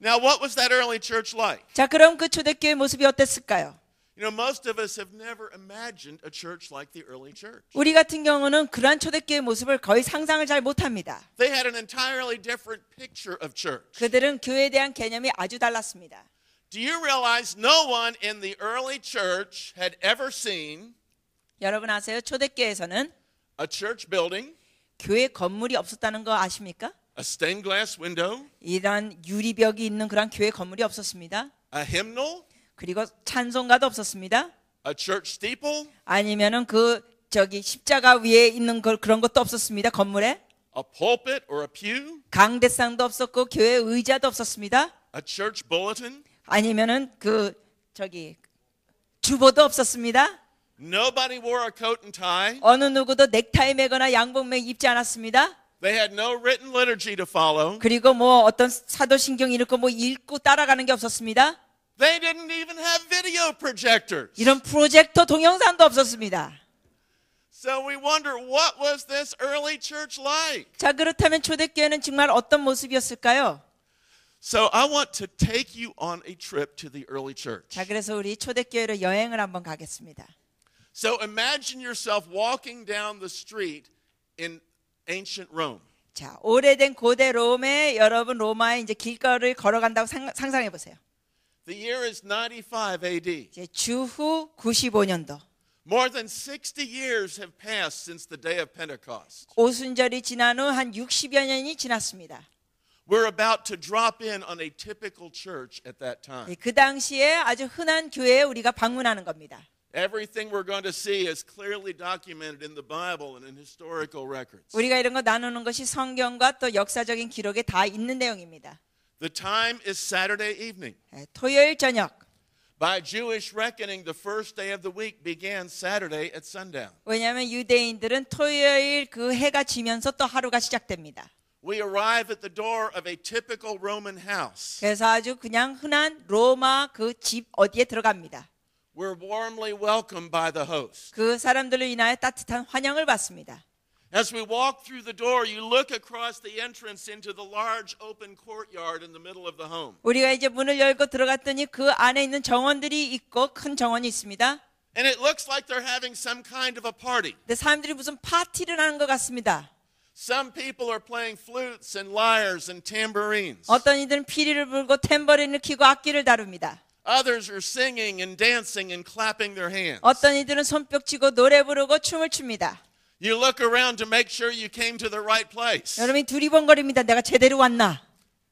S1: Now, what was that early church like?
S2: 자, 그럼 그 초대교회 모습이 어땠을까요?
S1: You know, most of us have never imagined a church like the early church.
S2: 우리 같은 경우는 그러한 초대교회 모습을 거의 상상을 잘 못합니다.
S1: They had an entirely different picture of church.
S2: 그들은 교회에 대한 개념이 아주 달랐습니다.
S1: Do you realize no one in the early church had ever seen
S2: 여러분 아세요? 초대교회에서는
S1: a church building,
S2: 교회 건물이 없었다는 거 아십니까?
S1: a stained glass window,
S2: 이런 유리벽이 있는 그런 교회 건물이 없었습니다.
S1: a hymnal,
S2: 그리고 찬송가도 없었습니다.
S1: a church steeple,
S2: 아니면은 십자가 위에 있는 그런 것도 없었습니다. 건물에
S1: a pulpit or a pew,
S2: 강대상도 없었고 교회 의자도 없었습니다.
S1: a church bulletin.
S2: 아니면은 주보도 없었습니다.
S1: Nobody wore a coat and tie.
S2: 어느 누구도 넥타이 매거나 양복매 입지 않았습니다.
S1: They had no written liturgy to follow.
S2: 그리고 어떤 사도신경 읽고 따라가는 게 없었습니다.
S1: They didn't even have video projectors.
S2: 이런 프로젝터 동영상도 없었습니다.
S1: So we wonder, what was this early church like?
S2: 자, 그렇다면 초대교회는 정말 어떤 모습이었을까요?
S1: So I want to take you on a trip to the early church.
S2: 자, 그래서 우리 초대교회로 여행을 한번 가겠습니다.
S1: So imagine yourself walking down the street in ancient Rome.
S2: 자, 오래된 고대 롬에 여러분 로마의 이제 길거리를 걸어간다고 상상해 보세요.
S1: The year is 95 AD.
S2: 이제 주후 95년도.
S1: More than 60 years have passed since the day of Pentecost.
S2: 오순절이 지난 후 한 60여 년이 지났습니다.
S1: We're about to drop in on a typical church at that time.
S2: 그 당시에 아주 흔한 교회에 우리가 방문하는 겁니다.
S1: Everything we're going to see is clearly documented in the Bible and in historical records.
S2: 우리가 이런 거 나누는 것이 성경과 또 역사적인 기록에 다 있는 내용입니다.
S1: The time is Saturday evening.
S2: 토요일 저녁.
S1: By Jewish reckoning, the first day of the week began Saturday at sundown.
S2: 왜냐하면 유대인들은 토요일 그 해가 지면서 또 하루가 시작됩니다.
S1: We arrive at the door of a typical Roman house.
S2: 그래서 아주 그냥 흔한 로마 그 집 어디에 들어갑니다.
S1: We're warmly welcomed by the host.
S2: 그 사람들로 인하여 따뜻한 환영을 받습니다.
S1: As we walk through the door, you look across the entrance into the large open courtyard in the middle of the home.
S2: 우리가 이제 문을 열고 들어갔더니 그 안에 있는 정원들이 있고 큰 정원이 있습니다.
S1: And it looks like they're having some kind of a party.
S2: 근데 사람들이 무슨 파티를 하는 것 같습니다.
S1: Some people are playing flutes and lyres and tambourines.
S2: 어떤 이들은 피리를 불고 탬버린을 켜고 악기를 다룹니다.
S1: Others are singing and dancing and clapping their hands.
S2: 어떤 이들은 손뼉 치고 노래 부르고 춤을 춥니다.
S1: You look around to make sure you came to the right place.
S2: 여러분이 두리번거립니다. 내가 제대로 왔나?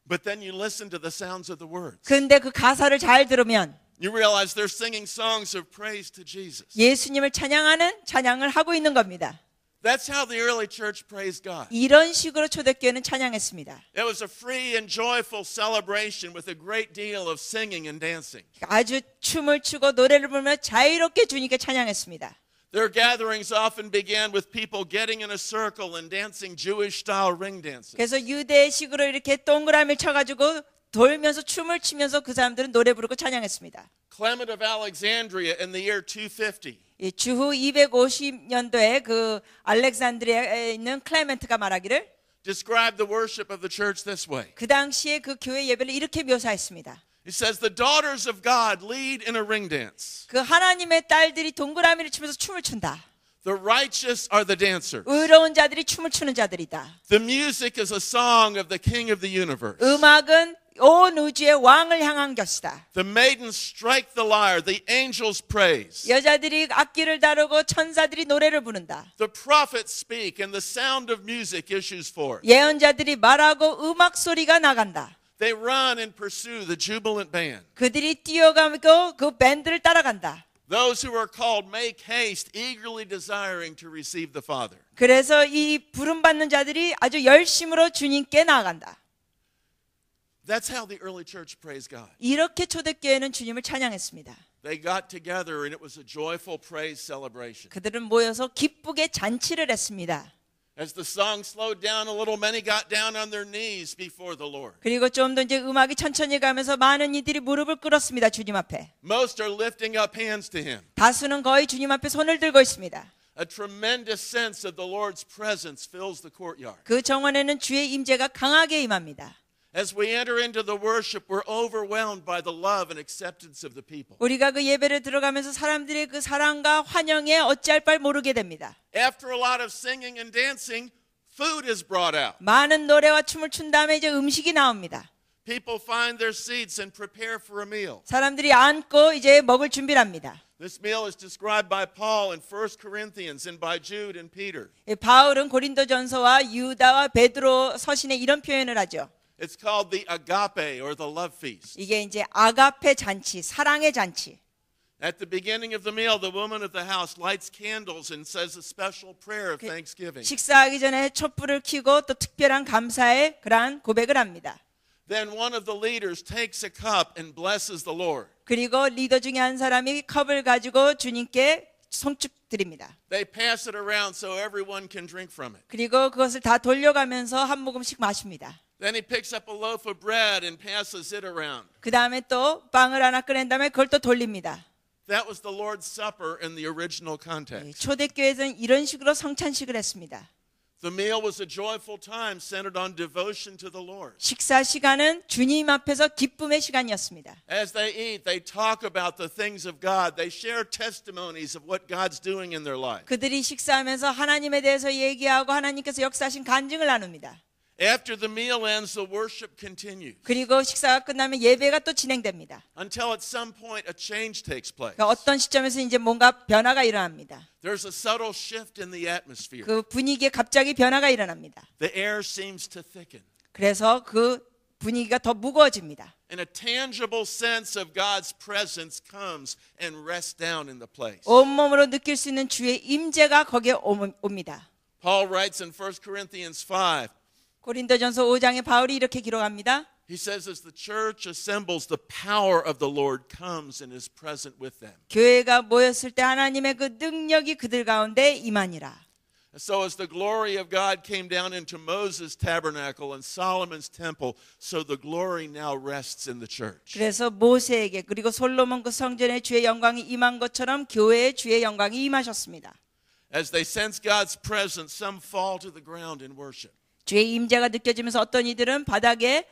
S1: But then you listen to the sounds of the words.
S2: 근데 그 가사를 잘 들으면
S1: You realize they're singing songs of praise to Jesus.
S2: 예수님을 찬양하는 찬양을 하고 있는 겁니다.
S1: That's how the early church praised God.
S2: 이런 식으로 초대교회는 찬양했습니다.
S1: It was a free and joyful celebration with a great deal of singing and dancing.
S2: 아주 춤을 추고 노래를 부르며 자유롭게 주님께 찬양했습니다.
S1: Their gatherings often began with people getting in a circle and dancing Jewish-style ring dances.
S2: 그래서 유대식으로 이렇게 동그라미를 쳐가지고 돌면서 춤을 추면서 그 사람들은 노래 부르고 찬양했습니다.
S1: Clement of Alexandria in the year 250.
S2: 주후 250년도에 그 알렉산드리아에 있는 클레멘트가 말하기를
S1: described the worship of the church this way.
S2: 그 당시에 그 교회 예배를 이렇게 묘사했습니다.
S1: He says the daughters of God lead in a ring dance.
S2: 그 하나님의 딸들이 동그라미를 추면서 춤을 춘다.
S1: The righteous are the dancers.
S2: 의로운 자들이 춤을 추는 자들이다.
S1: The music is a song of the King of the universe.
S2: 음악은 온 우주의 왕을 향한 것이다.
S1: The maidens strike the lyre, the angels praise.
S2: 여자들이 악기를 다루고 천사들이 노래를 부른다.
S1: The prophets speak and the sound of music issues forth.
S2: 예언자들이 말하고 음악 소리가 나간다.
S1: They run and pursue the jubilant band.
S2: 그들이 뛰어가고 그 밴드를 따라간다.
S1: Those who are called make haste, eagerly desiring to receive the Father.
S2: 그래서 이 부름받는 자들이 아주 열심으로 주님께 나아간다.
S1: That's how the early church praised God.
S2: 이렇게 초대교회는 주님을 찬양했습니다.
S1: They got together and it was a joyful praise celebration.
S2: 그들은 모여서 기쁘게 잔치를 했습니다.
S1: As the song slowed down a little, many got down on their knees before the Lord.
S2: 그리고 좀 더 이제 음악이 천천히 가면서 많은 이들이 무릎을 꿇었습니다. 주님 앞에.
S1: Most are lifting up hands to Him.
S2: 다수는 거의 주님 앞에 손을 들고 있습니다.
S1: A tremendous sense of the Lord's presence fills the courtyard.
S2: 그 정원에는 주의 임재가 강하게 임합니다.
S1: As we enter into the worship, we're overwhelmed by the love and acceptance of the people.
S2: 우리가 그 예배를 들어가면서 사람들의 그 사랑과 환영에 어찌할 바를 모르게 됩니다.
S1: After a lot of singing and dancing, food is brought out.
S2: 많은 노래와 춤을 춘 다음에 이제 음식이 나옵니다.
S1: People find their seats and prepare for a meal.
S2: 사람들이 앉고 이제 먹을 준비를 합니다.
S1: This meal is described by Paul in 1 Corinthians and by Jude and Peter.
S2: 바울은 고린도전서와 유다와 베드로 서신에 이런 표현을 하죠.
S1: It's called the agape or the love feast.
S2: 이게 이제 아가페 잔치, 사랑의 잔치.
S1: At the beginning of the meal, the woman of the house lights candles and says a special prayer of thanksgiving.
S2: 식사하기 전에 촛불을 켜고 또 특별한 감사의 그러한 고백을 합니다.
S1: Then one of the leaders takes a cup and blesses the Lord.
S2: 그리고 리더 중에 한 사람이 컵을 가지고 주님께 송축 드립니다.
S1: They pass it around so everyone can drink from it.
S2: 그리고 그것을 다 돌려가면서 한 모금씩 마십니다.
S1: Then he picks up a loaf of bread and passes it around.
S2: 그 다음에 또 빵을 하나 꺼낸 다음에 그걸 또 돌립니다.
S1: That was the Lord's Supper in the original context.
S2: 초대교회에서는 이런 식으로 성찬식을 했습니다.
S1: The meal was a joyful time centered on devotion to the Lord.
S2: 식사 시간은 주님 앞에서 기쁨의 시간이었습니다.
S1: As they eat, they talk about the things of God. They share testimonies of what God's doing in their life.
S2: 그들이 식사하면서 하나님에 대해서 얘기하고 하나님께서 역사하신 간증을 나눕니다.
S1: After the meal ends, the worship continues.
S2: 그리고 식사가 끝나면 예배가 또 진행됩니다.
S1: Until at some point a change takes place.
S2: 그러니까 어떤 시점에서 이제 뭔가 변화가 일어납니다.
S1: There's a subtle shift in the atmosphere.
S2: 그 분위기에 갑자기 변화가 일어납니다.
S1: The air seems to thicken.
S2: 그래서 그 분위기가 더 무거워집니다.
S1: And a tangible sense of God's presence comes and rests down in the place.
S2: 온몸으로 느낄 수 있는 주의 임재가 거기에 옵니다.
S1: Paul writes in 1 Corinthians 5.
S2: 고린도전서 5장에 바울이 이렇게 기록합니다.
S1: He says as the church assembles, the power of the Lord comes and is present with them.
S2: 교회가 모였을 때 하나님의 그 능력이 그들 가운데 임하니라.
S1: And so as the glory of God came down into Moses' tabernacle and Solomon's temple, so the glory now rests in the church.
S2: 그래서 모세에게 그리고 솔로몬 그 성전에 주의 영광이 임한 것처럼 교회에 주의 영광이 임하셨습니다.
S1: As they sense God's presence, some fall to the ground in worship.
S2: 주의 임재가 느껴지면서 어떤 이들은 바닥에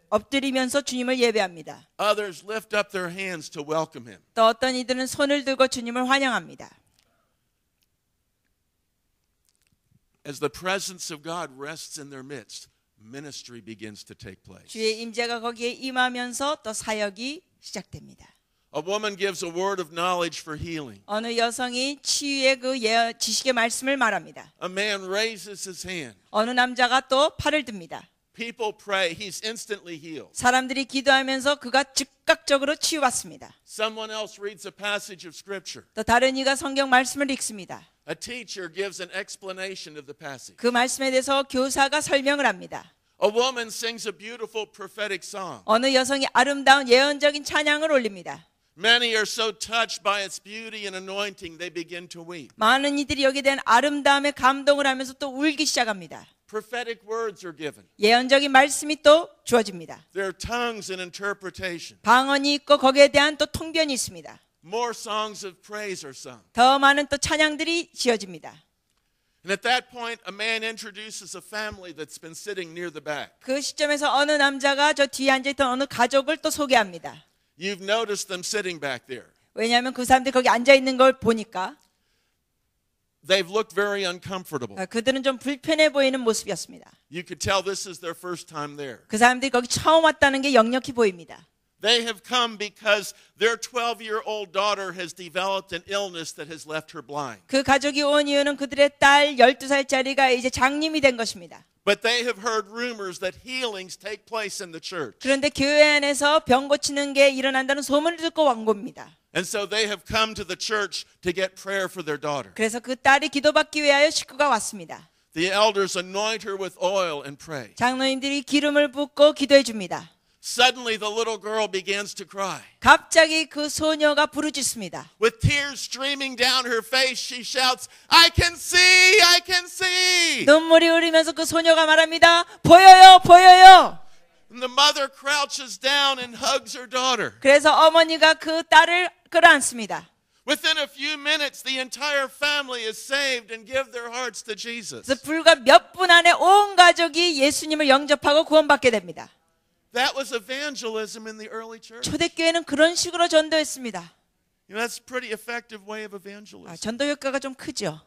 S2: 엎드리면서 주님을 예배합니다.
S1: Others lift up their hands to welcome him.
S2: 또 어떤 이들은 손을 들고 주님을 환영합니다.
S1: As the presence of God rests in their midst, ministry begins to take place.
S2: 주의 임재가 거기에 임하면서 또 사역이 시작됩니다.
S1: A woman gives a word of knowledge for healing.
S2: 어느 여성이 치유의 그 지식의 말씀을 말합니다.
S1: A man raises his hand.
S2: 어느 남자가 또 팔을 듭니다.
S1: People pray, he's instantly healed.
S2: 사람들이 기도하면서 그가 즉각적으로 치유받습니다.
S1: Someone else reads a passage of scripture.
S2: 또 다른 이가 성경 말씀을 읽습니다.
S1: A teacher gives an explanation of the passage.
S2: 그 말씀에 대해서 교사가 설명을 합니다.
S1: A woman sings a beautiful prophetic song.
S2: 어느 여성이 아름다운 예언적인 찬양을 올립니다.
S1: Many are so touched by its beauty and anointing, they begin to weep.
S2: 많은 이들이 여기에 대한 아름다움에 감동을 하면서 또 울기 시작합니다.
S1: Prophetic words are given.
S2: 예언적인 말씀이 또 주어집니다.
S1: There are tongues and interpretation.
S2: 방언이 있고 거기에 대한 또 통변이 있습니다.
S1: More songs of praise are sung.
S2: 더 많은 또 찬양들이 지어집니다.
S1: And at that point, a man introduces a family that's been sitting near the back.
S2: 그 시점에서 어느 남자가 저 뒤에 앉아있던 어느 가족을 또 소개합니다.
S1: You've noticed them sitting back there.
S2: 왜냐하면 그 사람들이 거기 앉아있는 걸 보니까
S1: They've looked very uncomfortable.
S2: 그들은 좀 불편해 보이는 모습이었습니다.
S1: You could tell this is their first time there.
S2: 그 사람들이 거기 처음 왔다는 게 역력히 보입니다.
S1: They have come because their 12-year-old daughter has developed an illness that has left her blind.
S2: 그 가족이 온 이유는 그들의 딸 12살짜리가 이제 장님이 된 것입니다.
S1: But they have heard rumors that healings take place in the church.
S2: 그런데 교회 안에서 병 고치는 게 일어난다는 소문을 듣고 온 겁니다.
S1: And so they have come to the church to get prayer for their daughter.
S2: 그래서 그 딸이 기도받기 위하여 식구가 왔습니다.
S1: The elders anoint her with oil and pray.
S2: 장로님들이 기름을 붓고 기도해 줍니다.
S1: Suddenly the little girl begins to cry.
S2: 갑자기 그 소녀가 부르짖습니다.
S1: With tears streaming down her face, she shouts, I can see, I can see.
S2: 눈물이 흐르면서 그 소녀가 말합니다. 보여요, 보여요.
S1: And the mother crouches down and hugs her daughter.
S2: 그래서 어머니가 그 딸을 끌어안습니다.
S1: Within a few minutes, the entire family is saved and give their hearts to Jesus.
S2: 그래서 불과 몇 분 안에 온 가족이 예수님을 영접하고 구원받게 됩니다.
S1: That was evangelism in the early church.
S2: 초대교회는 그런 식으로 전도했습니다.
S1: You know, that's a pretty effective way of evangelism.
S2: 전도 효과가 좀 크죠.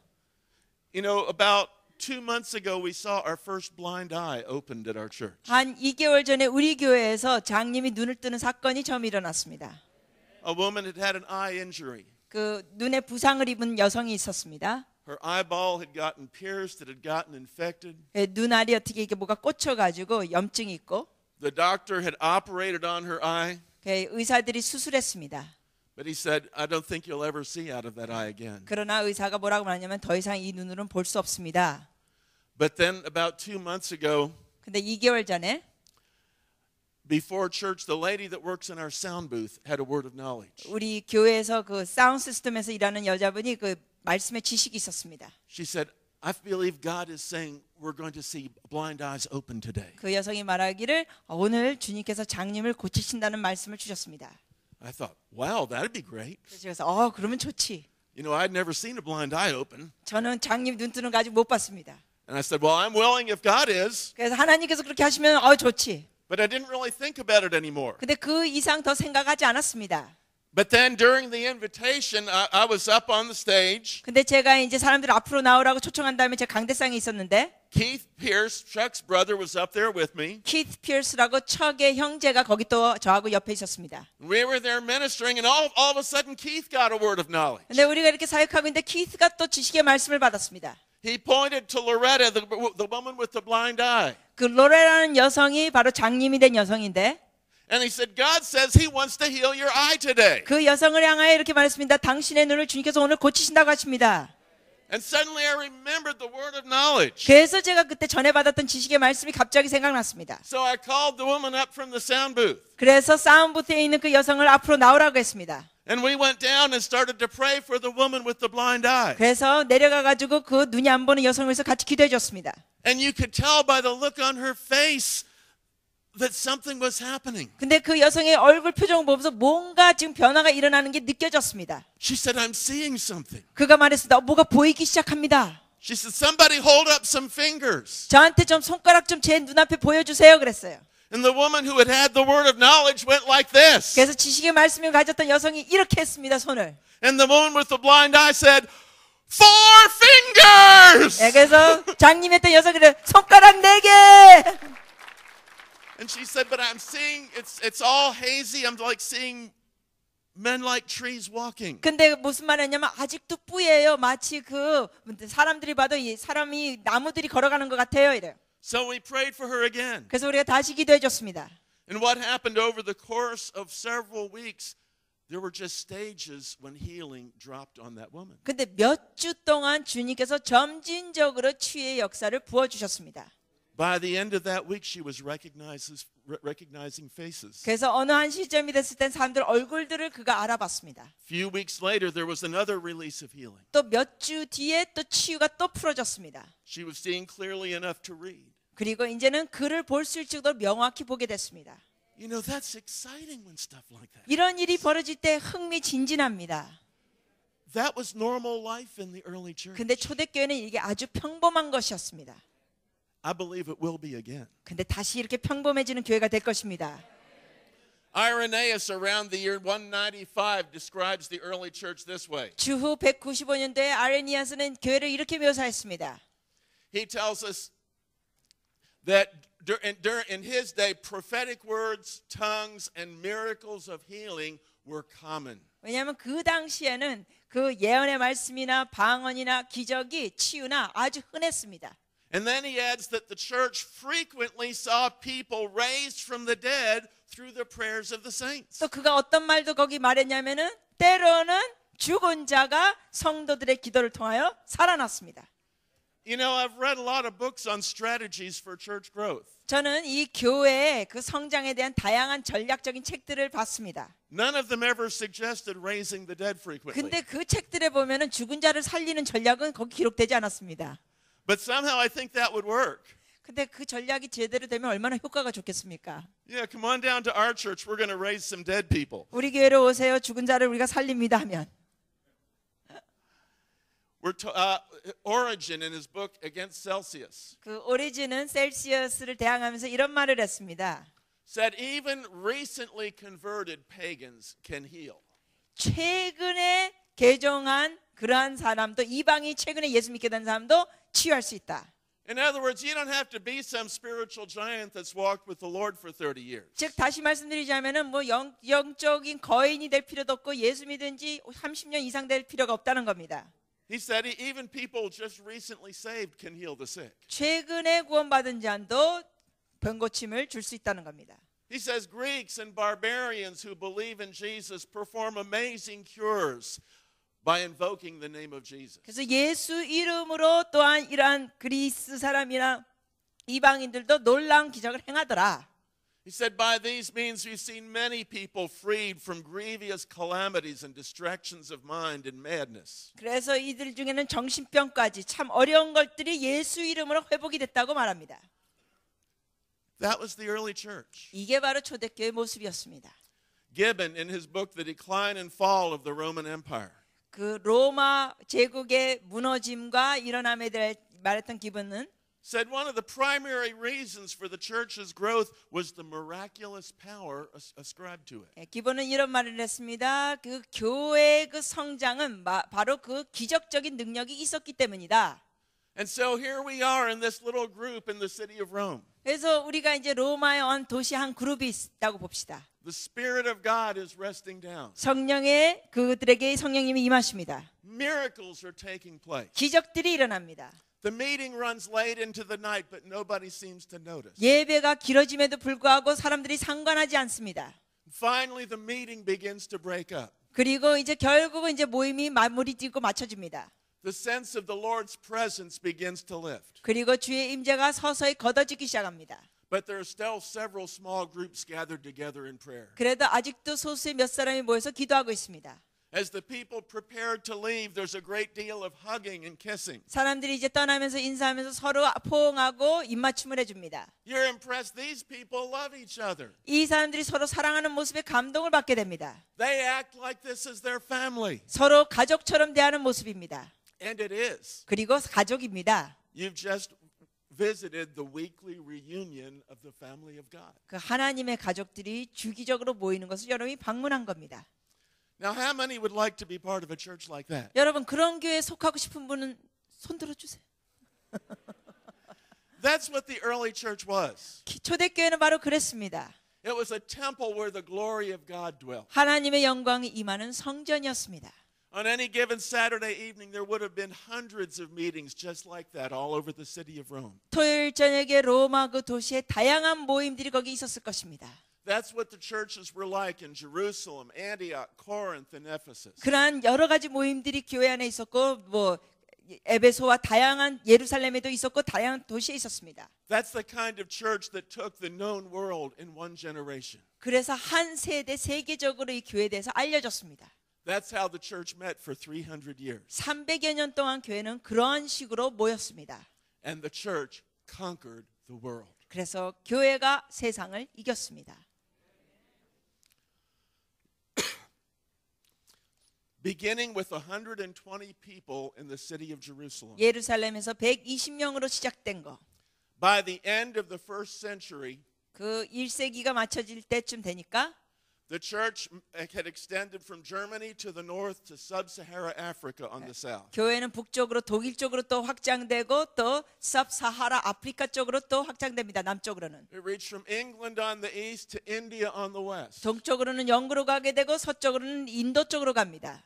S1: You know, about 2 months ago, we saw our first blind eye opened at our church.
S2: 한 2개월 전에 우리 교회에서 장님이 눈을 뜨는 사건이 처음 일어났습니다.
S1: A woman had had an eye injury.
S2: 그 눈에 부상을 입은 여성이 있었습니다.
S1: Her eyeball had gotten pierced, it had gotten infected.
S2: 눈알이 어떻게 이게 뭐가 꽂혀가지고 염증이 있고
S1: The doctor had operated on her eye,
S2: 의사들이 수술했습니다.
S1: but he said, I don't think you'll ever see out of that eye again.
S2: 그러나 의사가 뭐라고 말하냐면 더 이상 이 눈으로는 볼 수 없습니다.
S1: But then about 2 months ago,
S2: 근데 2개월 전에
S1: before church, the lady that works in our sound booth had a word of knowledge.
S2: 우리 교회에서 그 사운드 시스템에서 일하는 여자분이 그 말씀의 지식이 있었습니다.
S1: She said, I believe God is saying we're going to see blind eyes open today.
S2: 그 여성이 말하기를 오늘 주님께서 장님을 고치신다는 말씀을 주셨습니다.
S1: I thought, wow, that'd be great.
S2: 그래서 그러면 좋지.
S1: You know, I'd never seen a blind eye open.
S2: 저는 장님 눈 뜨는 거 아직 못 봤습니다.
S1: And I said, well, I'm willing if God is.
S2: 그래서 하나님께서 그렇게 하시면 좋지.
S1: But I didn't really think about it anymore.
S2: 근데 그 이상 더 생각하지 않았습니다.
S1: But then during the invitation, I was up on the stage.
S2: 근데 제가 이제 사람들 앞으로 나오라고 초청한 다음에 제가 강대상에 있었는데
S1: Keith Pierce, Chuck's brother, was up there with me.
S2: 키스 피어스라고 척의 형제가 거기 또 저하고 옆에 있었습니다.
S1: We were there ministering, and all of a sudden, Keith got a word of knowledge.
S2: 근데 우리가 이렇게 사역하고 있는데 키스가 또 지식의 말씀을 받았습니다.
S1: He pointed to Loretta, the woman with the blind eye.
S2: 그 로레라는 여성이 바로 장님이 된 여성인데
S1: And he said, God says he wants to heal your eye today.
S2: 그 여성을 향하여 이렇게 말했습니다. 당신의 눈을 주님께서 오늘 고치신다고 하십니다.
S1: And suddenly I remembered the word of knowledge.
S2: 그래서 제가 그때 전에 받았던 지식의 말씀이 갑자기 생각났습니다.
S1: So I called the woman up from the sound booth.
S2: 그래서 사운드부스에 있는 그 여성을 앞으로 나오라고 했습니다.
S1: And we went down and started to pray for the woman with the blind eye.
S2: 그래서 내려가가지고 그 눈이 안 보는 여성을 위해서 같이 기도해 줬습니다.
S1: And you could tell by the look on her face that something was happening.
S2: 근데 그 여성의 얼굴 표정을 보면서 뭔가 지금 변화가 일어나는 게 느껴졌습니다.
S1: She said, I'm seeing something.
S2: 그가 말했습니다. 뭐가 보이기 시작합니다.
S1: She said, somebody hold up some fingers.
S2: 저한테 좀 손가락 좀 제 눈앞에 보여주세요 그랬어요.
S1: And the woman who had the word of knowledge went like this.
S2: 그래서 지식의 말씀을 가졌던 여성이 이렇게 했습니다. 손을.
S1: And the woman with the blind eye said, 4 fingers!
S2: 그래서 장님했던 여성이 손가락 4개.
S1: And she said, but I'm seeing, it's all hazy. I'm like seeing men like trees walking.
S2: 근데 무슨 말이냐면 아직도 뿌예요. 마치 그 사람들이 봐도 이 사람이 나무들이 걸어가는 것 같아요. 이래요.
S1: So we prayed for her again.
S2: 그래서 우리가 다시 기도해 줬습니다.
S1: And what happened over the course of several weeks, there were just stages when healing dropped on that woman.
S2: 근데 몇 주 동안 주님께서 점진적으로 치유의 역사를 부어주셨습니다.
S1: By the end of that week, she was recognizing faces.
S2: 그래서 어느 한 시점이 됐을 땐 사람들 얼굴들을 그가 알아봤습니다.
S1: Few weeks later, there was another release of healing.
S2: 또 몇 주 뒤에 또 치유가 또 풀어졌습니다.
S1: She was seeing clearly enough to read.
S2: 그리고 이제는 그를 볼 수 있을 정도로 명확히 보게 됐습니다.
S1: You know, that's exciting when stuff like that.
S2: 이런 일이 벌어질 때 흥미진진합니다.
S1: That was normal life in the early church.
S2: 근데 초대교회는 이게 아주 평범한 것이었습니다.
S1: I believe it will be again.
S2: 근데 다시 이렇게 평범해지는 교회가 될 것입니다.
S1: Irenaeus around the year 195 describes the early church this way.
S2: 주후 195년도에 아레니아스는 교회를 이렇게 묘사했습니다.
S1: He tells us that in his day, prophetic words, tongues, and miracles of healing were common.
S2: 왜냐하면 그 당시에는 그 예언의 말씀이나 방언이나 기적이 치유나 아주 흔했습니다.
S1: And then he adds that the church frequently saw people raised from the dead through the prayers of the saints.
S2: 또 그가 어떤 말도 거기 말했냐면은 때로는 죽은 자가 성도들의 기도를 통하여 살아났습니다.
S1: You know, I've read a lot of books on strategies for church growth.
S2: 저는 이 교회의 그 성장에 대한 다양한 전략적인 책들을 봤습니다.
S1: None of them ever suggested raising the dead frequently.
S2: 근데 그 책들에 보면은 죽은 자를 살리는 전략은 거기 기록되지 않았습니다.
S1: But somehow I think that would work.
S2: 근데 그 전략이 제대로 되면 얼마나 효과가 좋겠습니까?
S1: Yeah, come on down to our church. We're going to raise some dead people.
S2: 우리 교회로 오세요. 죽은 자를 우리가 살립니다 하면.
S1: Origen in his book Against Celsius
S2: 그 오리진은 셀시어스를 대항하면서 이런 말을 했습니다.
S1: said even recently converted pagans can heal.
S2: 최근에 개종한 그러한 사람도 이방이 최근에 예수 믿게 된 사람도 치유할 수 있다.
S1: In other words, you don't have to be some spiritual giant that's walked with the Lord for 30 years.
S2: 즉 다시 말씀드리자면은 뭐 영적인 거인이 될 필요도 없고 예수 믿은 지 30년 이상 될 필요가 없다는 겁니다.
S1: He said even people just recently saved can heal the sick.
S2: 최근에 구원받은 자도 병고침을 줄 수 있다는 겁니다.
S1: He says Greeks and barbarians who believe in Jesus perform amazing cures by invoking the name of Jesus.
S2: 그래서 예수 이름으로 또한 이러한 그리스 사람이나 이방인들도 놀라운 기적을 행하더라.
S1: He said, by these means we've seen many people freed from grievous calamities and distractions of mind and madness.
S2: 그래서 이들 중에는 정신병까지 참 어려운 것들이 예수 이름으로 회복이 됐다고 말합니다.
S1: That was the early church.
S2: 이게 바로 초대교회의 모습이었습니다.
S1: Gibbon, in his book The Decline and Fall of the Roman Empire,
S2: 그 로마 제국의 무너짐과 일어남에 대해 말했던 기분은
S1: said one of the primary reasons for the church's growth was the miraculous power ascribed to it.
S2: 기본은 이런 말을 했습니다. 그 교회의 그 성장은 바로 그 기적적인 능력이 있었기 때문이다.
S1: And so here we are in this little group in the city of Rome.
S2: 그래서 우리가 이제 로마의 한 도시 한 그룹이 있다고 봅시다.
S1: The Spirit of God is resting down.
S2: 성령의 그들에게 성령님이 임하십니다.
S1: Miracles are taking place.
S2: 기적들이 일어납니다.
S1: The meeting runs late into the night, but nobody seems to notice.
S2: 예배가 길어짐에도 불구하고 사람들이 상관하지 않습니다.
S1: Finally, the meeting begins to break up.
S2: 그리고 이제 결국은 이제 모임이 마무리 짓고 마쳐집니다.
S1: The sense of the Lord's presence begins to lift.
S2: 그리고 주의 임재가 서서히 걷어지기 시작합니다.
S1: But there are still several small groups gathered together in prayer.
S2: 그래도 아직도 소수의 몇 사람이 모여서 기도하고 있습니다.
S1: As the people prepared to leave, there's a great deal of hugging and kissing.
S2: 사람들이 이제 떠나면서 인사하면서 서로 포옹하고 입맞춤을 해줍니다.
S1: You're impressed. These people love each other.
S2: 이 사람들이 서로 사랑하는 모습에 감동을 받게 됩니다.
S1: They act like this is their family.
S2: 서로 가족처럼 대하는 모습입니다.
S1: And it is.
S2: 그리고 가족입니다.
S1: You've just visited the weekly reunion of the family of God.
S2: 그 하나님의 가족들이 주기적으로 모이는 것을 여러분이 방문한 겁니다.
S1: Now, how many would like to be part of a church like that?
S2: 여러분 그런 교회에 속하고 싶은 분은 손 들어주세요.
S1: That's what the early church was.
S2: 초대교회는 바로 그랬습니다.
S1: It was a temple where the glory of God dwelt.
S2: 하나님의 영광이 임하는 성전이었습니다.
S1: On any given Saturday evening, there would have been hundreds of meetings just like that all over the city of Rome.
S2: 토요일 저녁에 로마 그 도시에 다양한 모임들이 거기 있었을 것입니다.
S1: That's what the churches were like in Jerusalem, Antioch, Corinth, and Ephesus.
S2: 그러한 여러 가지 모임들이 교회 안에 있었고 뭐 에베소와 다양한 예루살렘에도 있었고 다양한 도시에 있었습니다.
S1: That's the kind of church that took the known world in one generation.
S2: 그래서 한 세대 세계적으로 이 교회에 대해서 알려졌습니다.
S1: That's how the church met for 300 years.
S2: 300여 년 동안 교회는 그런 식으로 모였습니다.
S1: And the church conquered the world.
S2: 그래서 교회가 세상을 이겼습니다.
S1: Beginning with 120 people in the city of Jerusalem.
S2: 예루살렘에서 120명으로 시작된 거.
S1: By the end of the first century,
S2: 그 1세기가 맞춰질 때쯤 되니까
S1: the church had extended from Germany to the north to sub-Sahara Africa on the south.
S2: 교회는 북쪽으로 독일 쪽으로 또 확장되고 또 섭사하라 아프리카 쪽으로 또 확장됩니다. 남쪽으로는.
S1: It reached from England on the east to India on the west.
S2: 동쪽으로는 영국으로 가게 되고 서쪽으로는 인도 쪽으로 갑니다.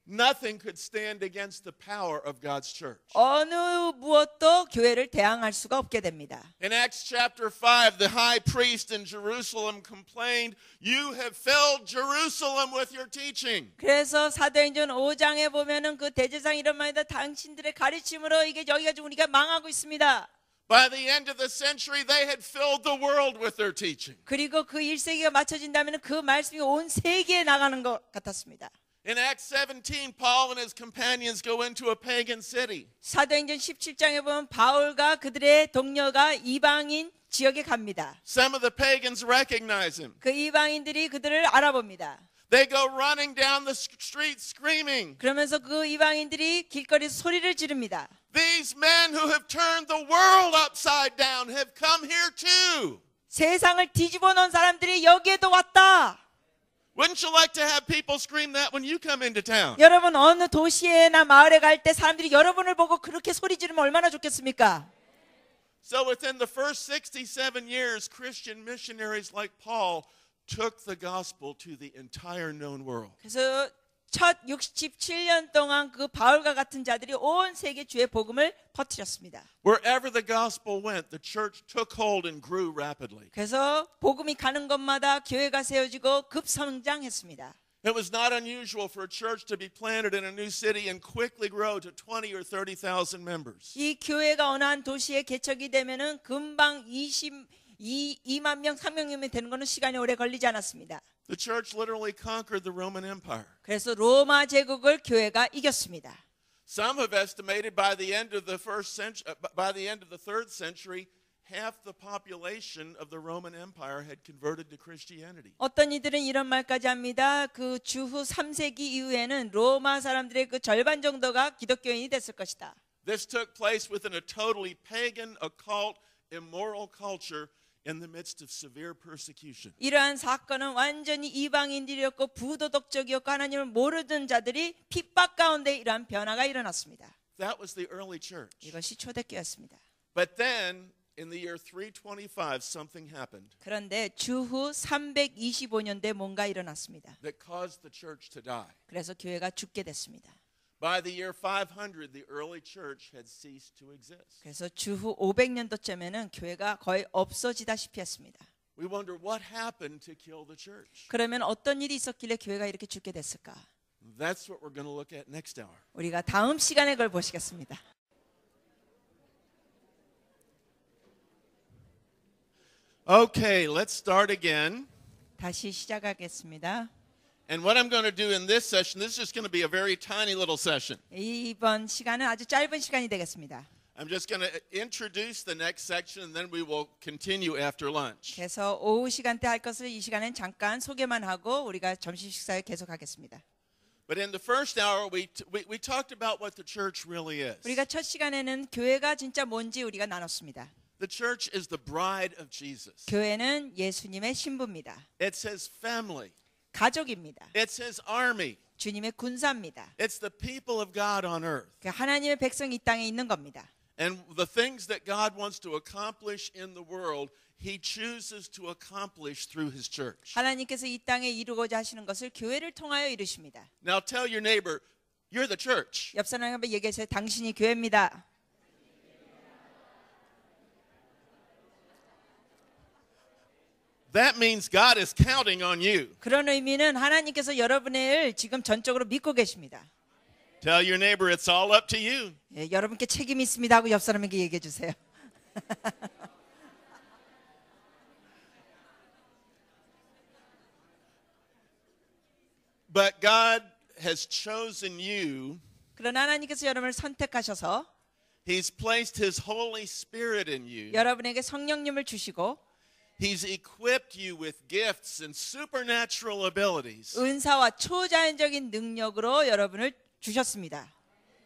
S1: Nothing could stand against the power of God's church.
S2: 어느 무엇도 교회를 대항할 수가 없게 됩니다.
S1: In Acts chapter 5, the high priest in Jerusalem complained, "You have filled Jerusalem with your teaching."
S2: 그래서 사도행전 5장에 보면은 그 대제사장이 이런 말이다. 당신들의 가르침으로 이게 여기가 지금 우리가 망하고 있습니다.
S1: By the end of the century, they had filled the world with their teaching.
S2: 그리고 그 1세기가 맞춰진다면 그 말씀이 온 세계에 나가는 것 같았습니다.
S1: In Acts 17, Paul and his companions go into a pagan city.
S2: 사도행전 17장에 보면 바울과 그들의 동료가 이방인 지역에 갑니다.
S1: Some of the pagans recognize him.
S2: 그 이방인들이 그들을 알아봅니다.
S1: They go running down the street screaming,
S2: 그러면서 그 이방인들이 길거리에서 소리를 지릅니다.
S1: "These men who have turned the world upside down have come here too."
S2: 세상을 뒤집어 놓은 사람들이 여기에도 왔다.
S1: Wouldn't you like to have people scream that when you come into town?
S2: 여러분 어느 도시에나 마을에 갈 때 사람들이 여러분을 보고 그렇게 소리 지르면 얼마나 좋겠습니까?
S1: So within the first 67 years, Christian missionaries like Paul took the gospel to the entire known world.
S2: 그래서 첫 67년 동안 그 바울과 같은 자들이 온 세계 주의 복음을 퍼뜨렸습니다.
S1: Wherever the gospel went, the church took hold and grew rapidly.
S2: 그래서 복음이 가는 곳마다 교회가 세워지고 급성장했습니다.
S1: It was not unusual for a church to be planted in a new city and quickly grow to 20 or 30,000 members.
S2: 이 교회가 어느 한 도시에 개척이 되면은 금방 2만 명, 300명이 되는 것은 시간이 오래 걸리지 않았습니다.
S1: The church literally conquered the Roman Empire.
S2: 그래서 로마 제국을 교회가 이겼습니다.
S1: Some have estimated by the end of the third century, half the population of the Roman Empire had converted to Christianity.
S2: 어떤 이들은 이런 말까지 합니다. 그 주후 3세기 이후에는 로마 사람들의 그 절반 정도가 기독교인이 됐을 것이다.
S1: This took place within a totally pagan, occult, immoral culture in the midst of severe persecution.
S2: 이러한 사건은 완전히 이방인들이었고 부도덕적이었고 하나님을 모르던 자들이 핍박 가운데 이러한 변화가 일어났습니다.
S1: That was the early church.
S2: 이것이 초대교회였습니다.
S1: But then, in the year 325, something happened
S2: 그런데 주후 325년대에 뭔가 일어났습니다.
S1: that caused the church to die.
S2: 그래서 교회가 죽게 됐습니다.
S1: By the year 500, the early church had ceased to exist.
S2: 그래서 주후 500년도쯤에는 교회가 거의 없어지다시피 했습니다.
S1: We wonder what happened to kill the church.
S2: 그러면 어떤 일이 있었길래 교회가 이렇게 죽게 됐을까?
S1: That's what we're going to look at next hour.
S2: 우리가 다음 시간에 그걸 보시겠습니다.
S1: Okay, let's start again.
S2: 다시 시작하겠습니다.
S1: And what I'm going to do in this session, this is just going to be a very tiny little session.
S2: 이번 시간은 아주 짧은 시간이 되겠습니다.
S1: I'm just going to introduce the next section and then we will continue after lunch.
S2: 그래서 오후 시간대 할 것을 이 시간엔 잠깐 소개만 하고 우리가 점심 식사에 계속하겠습니다.
S1: But in the first hour, we talked about what the church really is.
S2: 우리가 첫 시간에는 교회가 진짜 뭔지 우리가 나눴습니다.
S1: The church is the bride of Jesus.
S2: 교회는 예수님의 신부입니다.
S1: It's his family.
S2: 가족입니다.
S1: It's his army.
S2: 주님의 군사입니다.
S1: It's the people of God on earth.
S2: 하나님의 백성이 이 땅에 있는 겁니다.
S1: And the things that God wants to accomplish in the world, he chooses to accomplish through his church.
S2: 하나님께서 이 땅에 이루고자 하시는 것을 교회를 통하여 이루십니다.
S1: Now tell your neighbor, you're the church.
S2: 옆 사람한테 얘기해서 당신이 교회입니다.
S1: That means God is counting on you.
S2: 그런 의미는 하나님께서 여러분을 지금 전적으로 믿고 계십니다.
S1: Tell your neighbor it's all up to you.
S2: 예, 여러분께 책임이 있습니다 하고 옆 사람에게 얘기해 주세요.
S1: But God has chosen you.
S2: 그러나 하나님께서 여러분을 선택하셔서
S1: He's placed his Holy Spirit in you.
S2: 여러분에게 성령님을 주시고
S1: He's equipped you with gifts and supernatural abilities
S2: 은사와 초자연적인 능력으로 여러분을 주셨습니다.